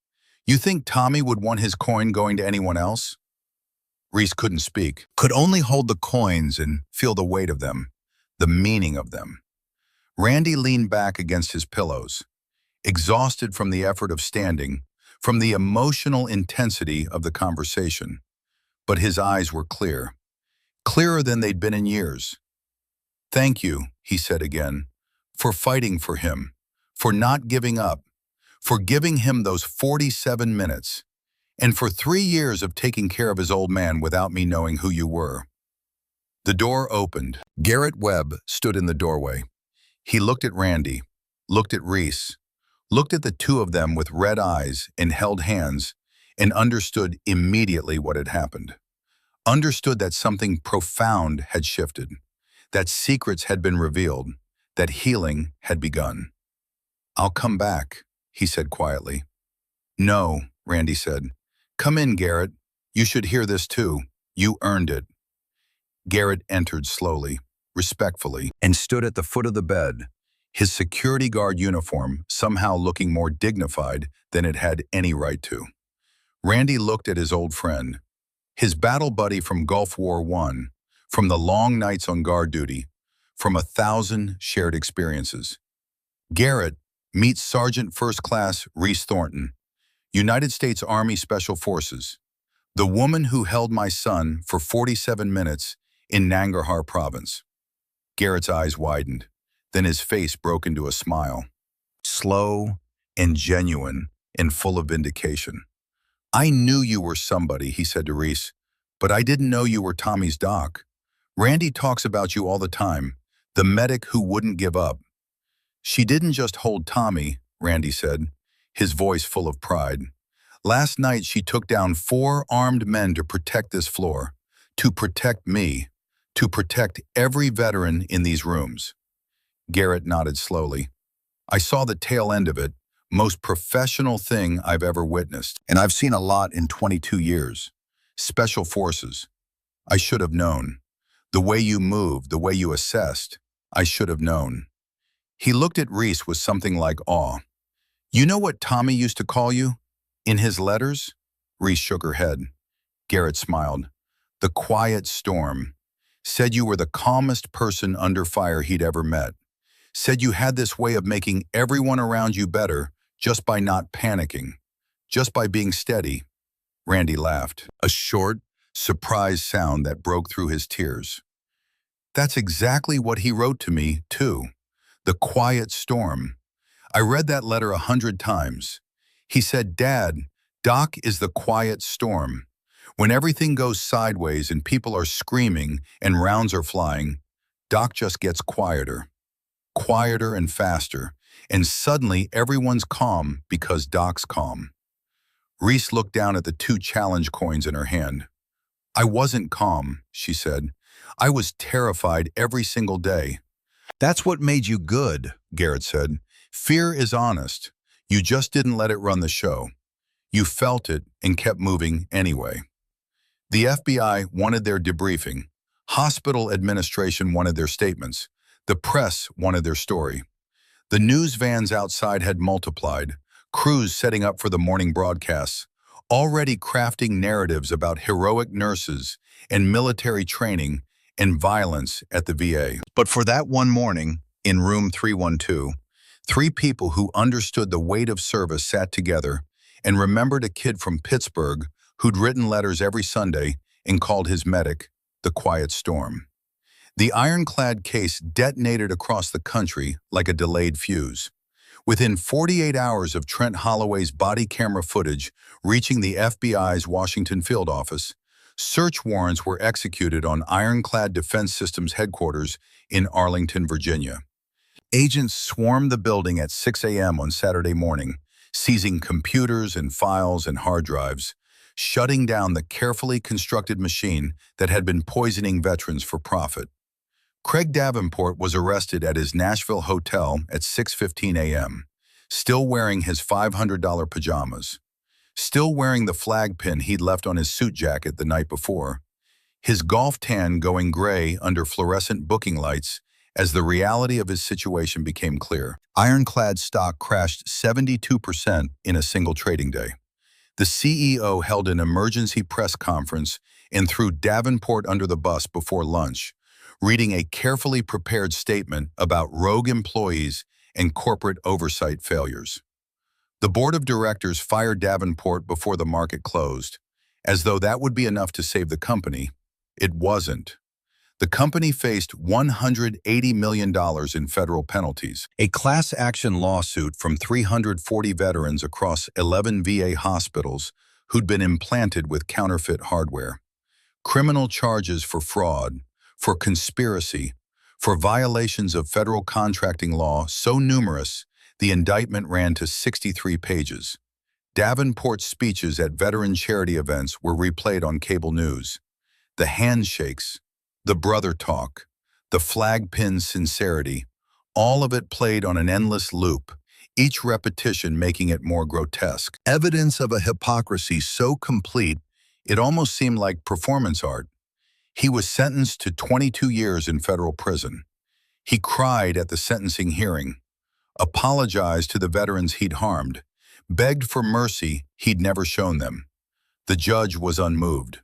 You think Tommy would want his coin going to anyone else? Reese couldn't speak, could only hold the coins and feel the weight of them, the meaning of them. Randy leaned back against his pillows, exhausted from the effort of standing, from the emotional intensity of the conversation. But his eyes were clear, clearer than they'd been in years. Thank you, he said again, for fighting for him, for not giving up, for giving him those 47 minutes, and for 3 years of taking care of his old man without me knowing who you were. The door opened. Garrett Webb stood in the doorway. He looked at Randy, looked at Reese, looked at the 2 of them with red eyes and held hands, and understood immediately what had happened. Understood that something profound had shifted, that secrets had been revealed, that healing had begun. I'll come back, he said quietly. No, Randy said. Come in, Garrett. You should hear this too. You earned it. Garrett entered slowly, respectfully, and stood at the foot of the bed, his security guard uniform somehow looking more dignified than it had any right to. Randy looked at his old friend, his battle buddy from Gulf War I, from the long nights on guard duty, from 1,000 shared experiences. Garrett, meet Sergeant First Class Reese Thornton, United States Army Special Forces, The woman who held my son for 47 minutes in Nangarhar province. Garrett's eyes widened. Then his face broke into a smile. Slow and genuine and full of vindication. I knew you were somebody, he said to Reese, but I didn't know you were Tommy's doc. Randy talks about you all the time, the medic who wouldn't give up. She didn't just hold Tommy, Randy said, his voice full of pride. Last night she took down 4 armed men to protect this floor, to protect me, to protect every veteran in these rooms. Garrett nodded slowly. I saw the tail end of it, most professional thing I've ever witnessed. And I've seen a lot in 22 years. Special forces. I should have known. The way you moved, the way you assessed, I should have known. He looked at Reese with something like awe. You know what Tommy used to call you? In his letters? Reese shook her head. Garrett smiled. The quiet storm. Said you were the calmest person under fire he'd ever met. Said you had this way of making everyone around you better just by not panicking, just by being steady. Randy laughed, a short, surprised sound that broke through his tears. That's exactly what he wrote to me, too. The quiet storm. I read that letter 100 times. He said, Dad, Doc is the quiet storm. When everything goes sideways and people are screaming and rounds are flying, Doc just gets quieter. Quieter and faster, and suddenly everyone's calm because Doc's calm. Reese looked down at the 2 challenge coins in her hand. I wasn't calm, she said. I was terrified every single day. That's what made you good, Garrett said. Fear is honest. You just didn't let it run the show. You felt it and kept moving anyway. The FBI wanted their debriefing. Hospital administration wanted their statements. The press wanted their story. The news vans outside had multiplied, crews setting up for the morning broadcasts, already crafting narratives about heroic nurses and military training and violence at the VA. But for that one morning, in room 312, 3 people who understood the weight of service sat together and remembered a kid from Pittsburgh who'd written letters every Sunday and called his medic the Quiet Storm. The ironclad case detonated across the country like a delayed fuse. Within 48 hours of Trent Holloway's body camera footage reaching the FBI's Washington field office, search warrants were executed on Ironclad Defense Systems headquarters in Arlington, Virginia. Agents swarmed the building at 6 a.m. on Saturday morning, seizing computers and files and hard drives, shutting down the carefully constructed machine that had been poisoning veterans for profit. Craig Davenport was arrested at his Nashville hotel at 6:15 a.m., still wearing his $500 pajamas, still wearing the flag pin he'd left on his suit jacket the night before, his golf tan going gray under fluorescent booking lights as the reality of his situation became clear. Ironclad stock crashed 72% in a single trading day. The CEO held an emergency press conference and threw Davenport under the bus before lunch, reading a carefully prepared statement about rogue employees and corporate oversight failures. The board of directors fired Davenport before the market closed, as though that would be enough to save the company. It wasn't. The company faced $180 million in federal penalties, a class action lawsuit from 340 veterans across 11 VA hospitals who'd been implanted with counterfeit hardware, criminal charges for fraud, for conspiracy, for violations of federal contracting law so numerous the indictment ran to 63 pages. Davenport's speeches at veteran charity events were replayed on cable news. The handshakes, the brother talk, the flag pin sincerity, all of it played on an endless loop, each repetition making it more grotesque. Evidence of a hypocrisy so complete it almost seemed like performance art. He was sentenced to 22 years in federal prison. He cried at the sentencing hearing, apologized to the veterans he'd harmed, begged for mercy he'd never shown them. The judge was unmoved.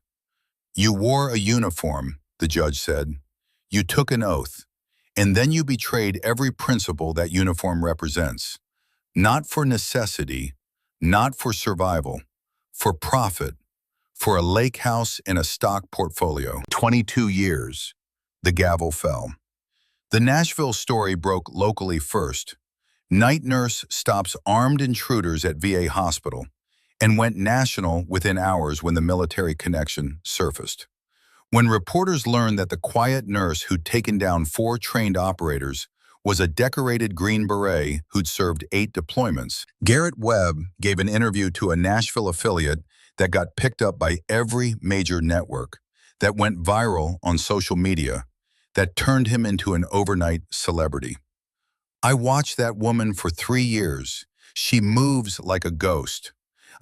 You wore a uniform, the judge said. You took an oath, and then you betrayed every principle that uniform represents. Not for necessity, not for survival, for profit, for a lake house and a stock portfolio. 22 years. The gavel fell. The Nashville story broke locally first. Night nurse stops armed intruders at VA hospital and went national within hours when the military connection surfaced. When reporters learned that the quiet nurse who'd taken down 4 trained operators was a decorated Green Beret who'd served 8 deployments, Garrett Webb gave an interview to a Nashville affiliate that got picked up by every major network, that went viral on social media, that turned him into an overnight celebrity. I watched that woman for 3 years. She moves like a ghost.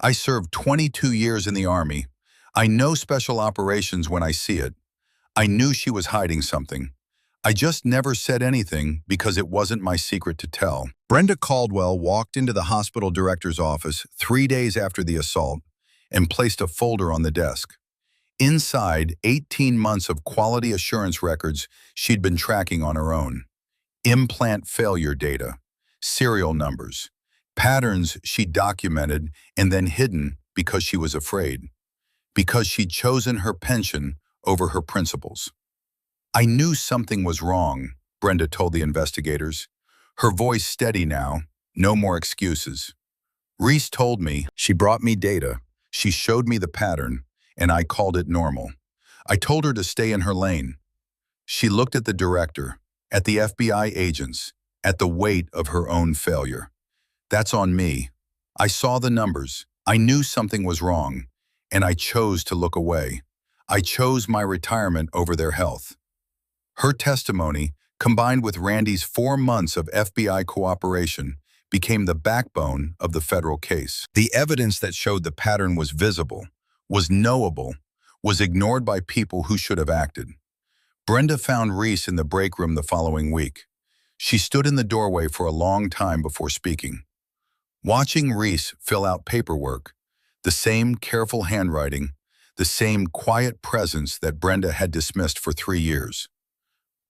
I served 22 years in the Army. I know special operations when I see it. I knew she was hiding something. I just never said anything because it wasn't my secret to tell. Brenda Caldwell walked into the hospital director's office 3 days after the assault and placed a folder on the desk. Inside, 18 months of quality assurance records she'd been tracking on her own. Implant failure data, serial numbers, patterns she'd documented and then hidden because she was afraid, because she'd chosen her pension over her principles. I knew something was wrong, Brenda told the investigators, her voice steady now, no more excuses. Reese told me. She brought me data. She showed me the pattern, and I called it normal. I told her to stay in her lane. She looked at the director, at the FBI agents, at the weight of her own failure. That's on me. I saw the numbers. I knew something was wrong, and I chose to look away. I chose my retirement over their health. Her testimony, combined with Randy's 4 months of FBI cooperation, became the backbone of the federal case. The evidence that showed the pattern was visible, was knowable, was ignored by people who should have acted. Brenda found Reese in the break room the following week. She stood in the doorway for a long time before speaking. Watching Reese fill out paperwork, the same careful handwriting, the same quiet presence that Brenda had dismissed for 3 years.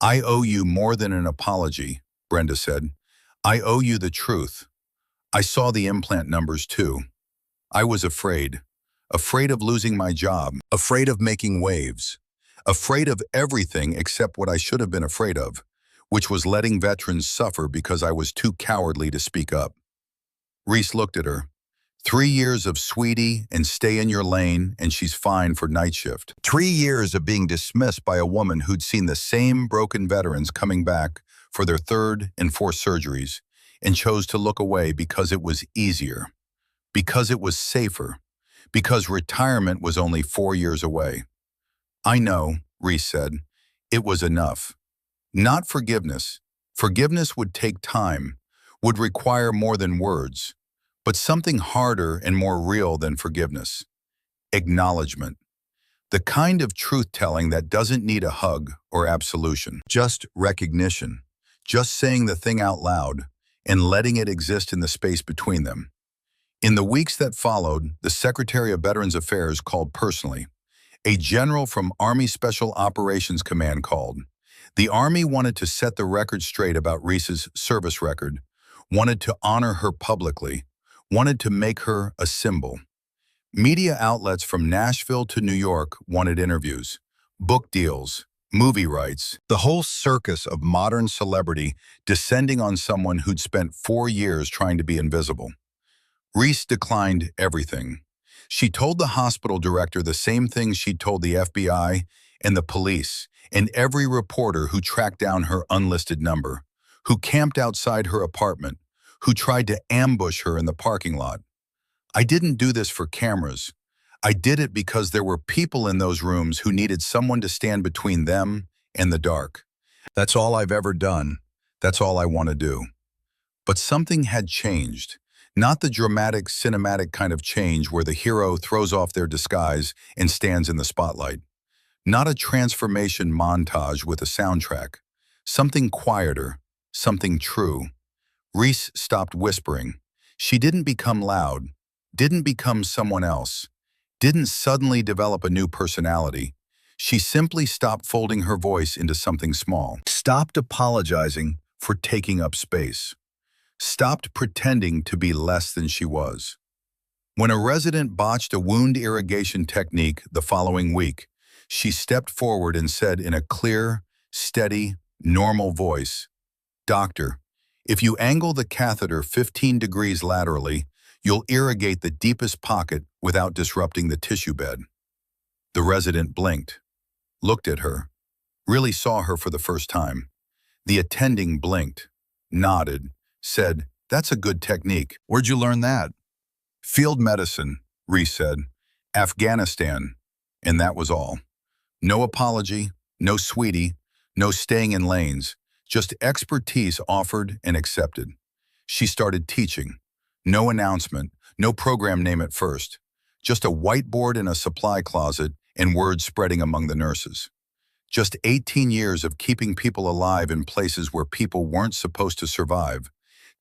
I owe you more than an apology, Brenda said. I owe you the truth. I saw the implant numbers too. I was afraid of losing my job, afraid of making waves, afraid of everything except what I should have been afraid of, which was letting veterans suffer because I was too cowardly to speak up. Reese looked at her. 3 years of sweetie and stay in your lane and she's fine for night shift. 3 years of being dismissed by a woman who'd seen the same broken veterans coming back for their 3rd and 4th surgeries and chose to look away because it was easier, because it was safer, because retirement was only 4 years away. I know, Reese said, it was enough. Not forgiveness. Forgiveness would take time, would require more than words, but something harder and more real than forgiveness. Acknowledgement. The kind of truth-telling that doesn't need a hug or absolution. Just recognition. Just saying the thing out loud and letting it exist in the space between them. In the weeks that followed, the Secretary of Veterans Affairs called personally. A general from Army Special Operations Command called. The Army wanted to set the record straight about Reese's service record, wanted to honor her publicly, wanted to make her a symbol. Media outlets from Nashville to New York wanted interviews, book deals, movie rights, the whole circus of modern celebrity descending on someone who'd spent 4 years trying to be invisible. Reese declined everything. She told the hospital director the same things she'd told the FBI and the police and every reporter who tracked down her unlisted number, who camped outside her apartment, who tried to ambush her in the parking lot. I didn't do this for cameras. I did it because there were people in those rooms who needed someone to stand between them and the dark. That's all I've ever done. That's all I want to do. But something had changed. Not the dramatic, cinematic kind of change where the hero throws off their disguise and stands in the spotlight. Not a transformation montage with a soundtrack. Something quieter, something true. Reese stopped whispering. She didn't become loud, didn't become someone else, didn't suddenly develop a new personality. She simply stopped folding her voice into something small. Stopped apologizing for taking up space. Stopped pretending to be less than she was. When a resident botched a wound irrigation technique the following week, she stepped forward and said in a clear, steady, normal voice, "Doctor, if you angle the catheter 15 degrees laterally, you'll irrigate the deepest pocket without disrupting the tissue bed." The resident blinked, looked at her, really saw her for the first time. The attending blinked, nodded, said, "That's a good technique. Where'd you learn that?" "Field medicine," Reese said. "Afghanistan." And that was all. No apology, no sweetie, no staying in lanes, just expertise offered and accepted. She started teaching. No announcement, no program name at first. Just a whiteboard in a supply closet and words spreading among the nurses. Just 18 years of keeping people alive in places where people weren't supposed to survive,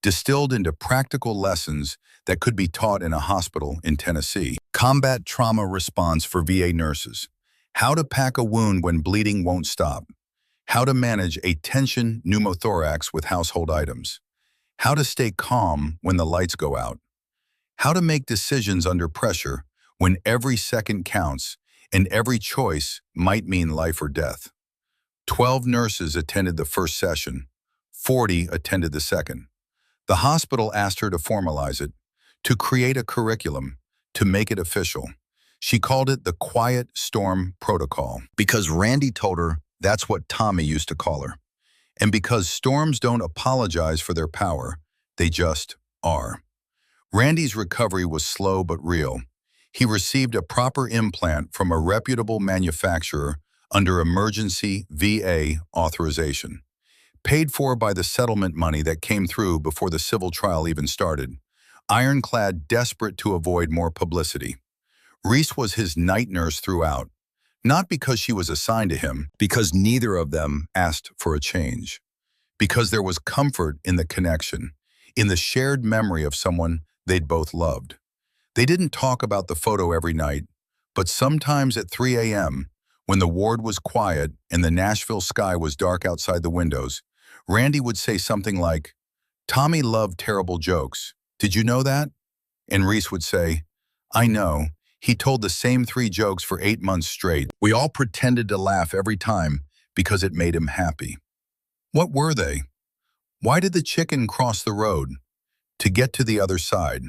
distilled into practical lessons that could be taught in a hospital in Tennessee. Combat trauma response for VA nurses. How to pack a wound when bleeding won't stop. How to manage a tension pneumothorax with household items. How to stay calm when the lights go out. How to make decisions under pressure when every second counts and every choice might mean life or death. 12 nurses attended the first session. 40 attended the second. The hospital asked her to formalize it, to create a curriculum, to make it official. She called it the Quiet Storm Protocol because Randy told her that's what Tommy used to call her. And because storms don't apologize for their power, they just are. Randy's recovery was slow but real. He received a proper implant from a reputable manufacturer under emergency VA authorization, paid for by the settlement money that came through before the civil trial even started, ironclad, desperate to avoid more publicity. Reese was his night nurse throughout, not because she was assigned to him, because neither of them asked for a change, because there was comfort in the connection, in the shared memory of someone they'd both loved. They didn't talk about the photo every night, but sometimes at 3 a.m., when the ward was quiet and the Nashville sky was dark outside the windows, Randy would say something like, "Tommy loved terrible jokes. Did you know that?" And Reese would say, "I know. He told the same 3 jokes for 8 months straight. We all pretended to laugh every time because it made him happy." What were they? Why did the chicken cross the road? To get to the other side.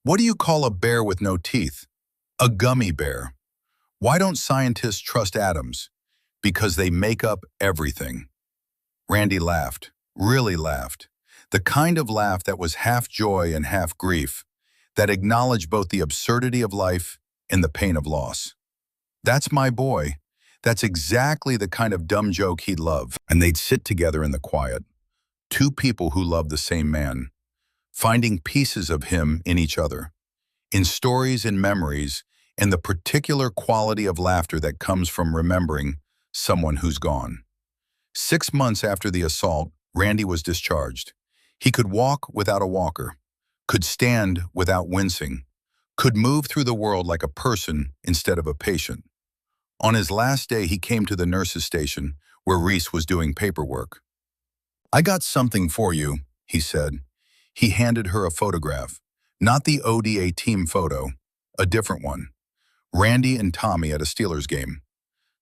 What do you call a bear with no teeth? A gummy bear. Why don't scientists trust atoms? Because they make up everything. Randy laughed, really laughed. The kind of laugh that was half joy and half grief, that acknowledged both the absurdity of life and the pain of loss. That's my boy. That's exactly the kind of dumb joke he'd love. And they'd sit together in the quiet. 2 people who loved the same man, finding pieces of him in each other, in stories and memories, and the particular quality of laughter that comes from remembering someone who's gone. 6 months after the assault, Randy was discharged. He could walk without a walker, could stand without wincing, could move through the world like a person instead of a patient. On his last day, he came to the nurse's station where Reese was doing paperwork. "I got something for you," he said. He handed her a photograph, not the ODA team photo, a different one. Randy and Tommy at a Steelers game.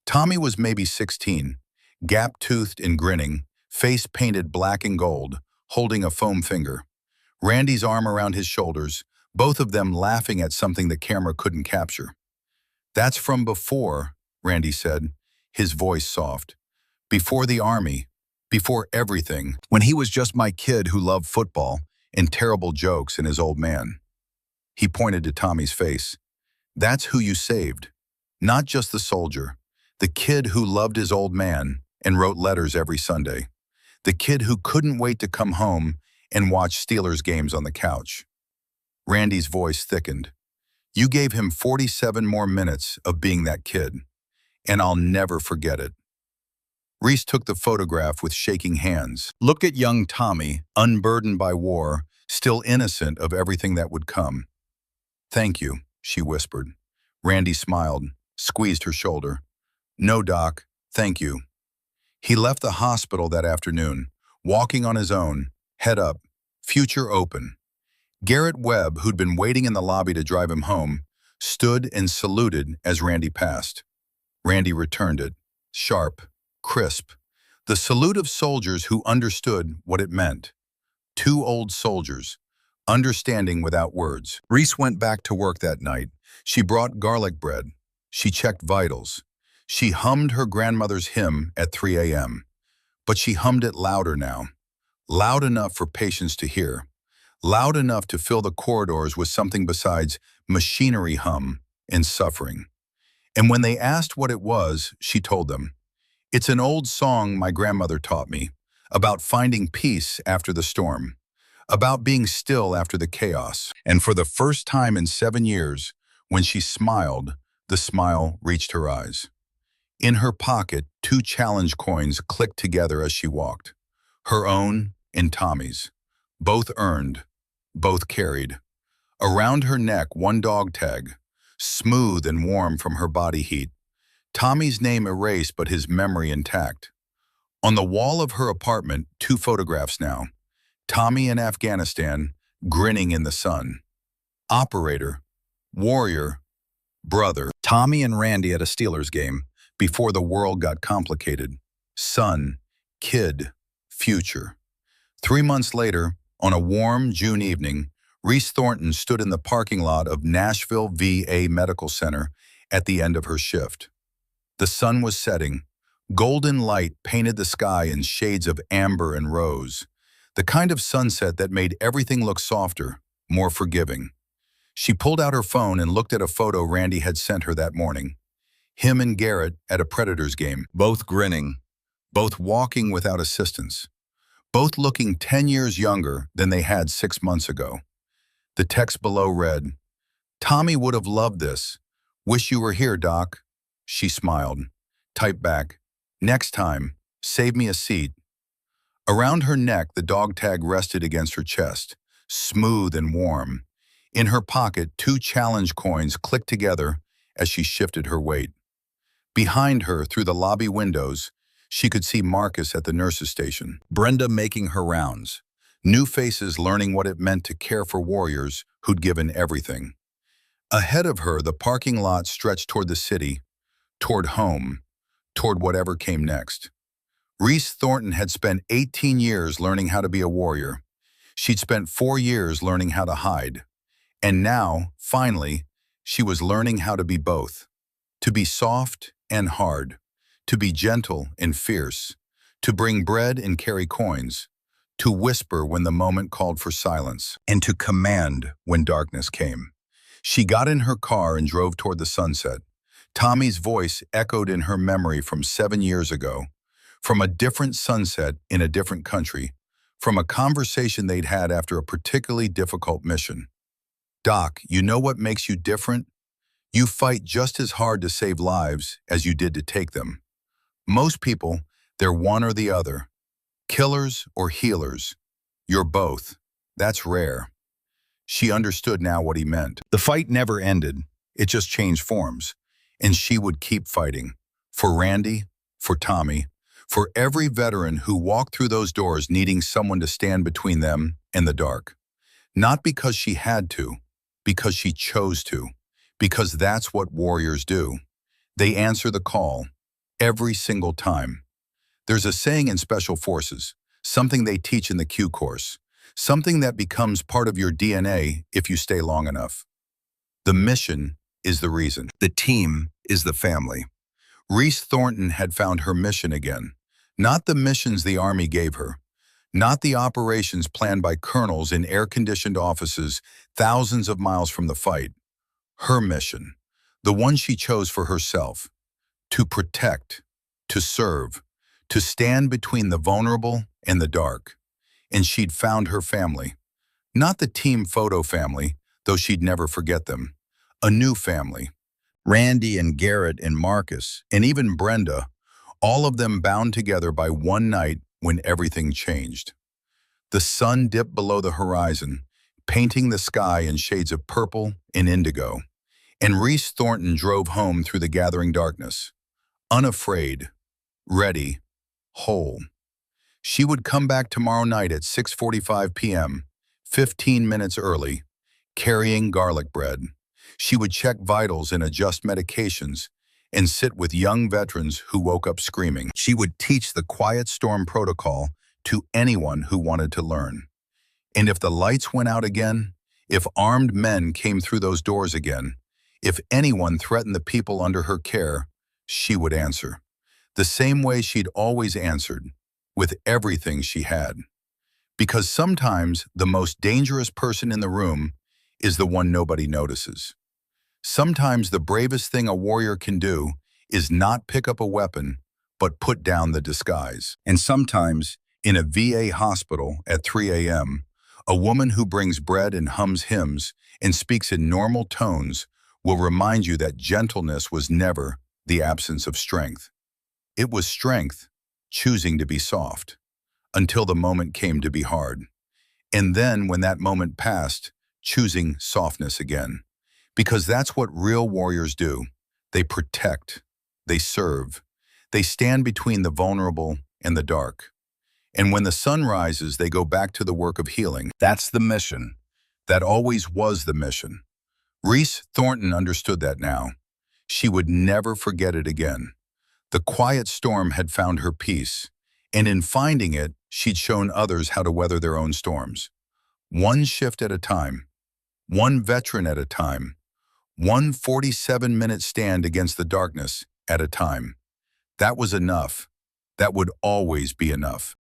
Tommy was maybe 16, gap-toothed and grinning, face painted black and gold, holding a foam finger. Randy's arm around his shoulders, both of them laughing at something the camera couldn't capture. "That's from before," Randy said, his voice soft. "Before the Army, before everything, when he was just my kid who loved football and terrible jokes and his old man." He pointed to Tommy's face. "That's who you saved. Not just the soldier. The kid who loved his old man and wrote letters every Sunday. The kid who couldn't wait to come home and watch Steelers games on the couch." Randy's voice thickened. "You gave him 47 more minutes of being that kid, and I'll never forget it." Reese took the photograph with shaking hands. Look at young Tommy, unburdened by war, still innocent of everything that would come. "Thank you," she whispered. Randy smiled, squeezed her shoulder. "No, Doc, thank you." He left the hospital that afternoon, walking on his own, head up, future open. Garrett Webb, who'd been waiting in the lobby to drive him home, stood and saluted as Randy passed. Randy returned it, sharp, crisp, the salute of soldiers who understood what it meant. Two old soldiers, understanding without words. Reese went back to work that night. She brought garlic bread. She checked vitals. She hummed her grandmother's hymn at 3 a.m. But she hummed it louder now, loud enough for patients to hear, loud enough to fill the corridors with something besides machinery hum and suffering. And when they asked what it was, she told them, "It's an old song my grandmother taught me, about finding peace after the storm, about being still after the chaos." And for the first time in 7 years, when she smiled, the smile reached her eyes. In her pocket, 2 challenge coins clicked together as she walked. Her own and Tommy's. Both earned, both carried. Around her neck, 1 dog tag, smooth and warm from her body heat. Tommy's name erased but his memory intact. On the wall of her apartment, 2 photographs now. Tommy in Afghanistan, grinning in the sun. Operator, warrior, brother. Tommy and Randy at a Steelers game, before the world got complicated. Son, kid, future. 3 months later, on a warm June evening, Reese Thornton stood in the parking lot of Nashville VA Medical Center at the end of her shift. The sun was setting. Golden light painted the sky in shades of amber and rose, the kind of sunset that made everything look softer, more forgiving. She pulled out her phone and looked at a photo Randy had sent her that morning. Him and Garrett at a Predators game, both grinning, both walking without assistance, both looking 10 years younger than they had 6 months ago. The text below read, "Tommy would have loved this. Wish you were here, Doc." She smiled. Typed back, "Next time, save me a seat." Around her neck, the dog tag rested against her chest, smooth and warm. In her pocket, 2 challenge coins clicked together as she shifted her weight. Behind her, through the lobby windows, she could see Marcus at the nurse's station, Brenda making her rounds, new faces learning what it meant to care for warriors who'd given everything. Ahead of her, the parking lot stretched toward the city, toward home, toward whatever came next. Reese Thornton had spent 18 years learning how to be a warrior. She'd spent 4 years learning how to hide. And now, finally, she was learning how to be both. To be soft and hard. To be gentle and fierce. To bring bread and carry coins. To whisper when the moment called for silence. And to command when darkness came. She got in her car and drove toward the sunset. Tommy's voice echoed in her memory from 7 years ago. From a different sunset in a different country. From a conversation they'd had after a particularly difficult mission. "Doc, you know what makes you different? You fight just as hard to save lives as you did to take them. Most people, they're one or the other. Killers or healers. You're both. That's rare." She understood now what he meant. The fight never ended. It just changed forms. And she would keep fighting. For Randy, for Tommy, for every veteran who walked through those doors needing someone to stand between them and the dark. Not because she had to, because she chose to, because that's what warriors do. They answer the call, every single time. There's a saying in Special Forces, something they teach in the Q course, something that becomes part of your DNA if you stay long enough. The mission is the reason. The team is the family. Reese Thornton had found her mission again. Not the missions the Army gave her. Not the operations planned by colonels in air-conditioned offices thousands of miles from the fight. Her mission, the one she chose for herself. To protect, to serve, to stand between the vulnerable and the dark. And she'd found her family. Not the team photo family, though she'd never forget them. A new family. Randy and Garrett and Marcus, and even Brenda, all of them bound together by one night when everything changed. The sun dipped below the horizon, painting the sky in shades of purple and indigo, and Reese Thornton drove home through the gathering darkness, unafraid, ready, whole. She would come back tomorrow night at 6:45 p.m., 15 minutes early, carrying garlic bread. She would check vitals and adjust medications and sit with young veterans who woke up screaming. She would teach the quiet storm protocol to anyone who wanted to learn. And if the lights went out again, if armed men came through those doors again, if anyone threatened the people under her care, she would answer. The same way she'd always answered, with everything she had. Because sometimes the most dangerous person in the room is the one nobody notices. Sometimes the bravest thing a warrior can do is not pick up a weapon, but put down the disguise. And sometimes, in a VA hospital at 3 a.m., a woman who brings bread and hums hymns and speaks in normal tones will remind you that gentleness was never the absence of strength. It was strength, choosing to be soft, until the moment came to be hard. And then, when that moment passed, choosing softness again. Because that's what real warriors do. They protect, they serve, they stand between the vulnerable and the dark. And when the sun rises, they go back to the work of healing. That's the mission. That always was the mission. Reese Thornton understood that now. She would never forget it again. The quiet storm had found her peace, and in finding it, she'd shown others how to weather their own storms. One shift at a time, one veteran at a time, one 47-minute stand against the darkness at a time. That was enough. That would always be enough.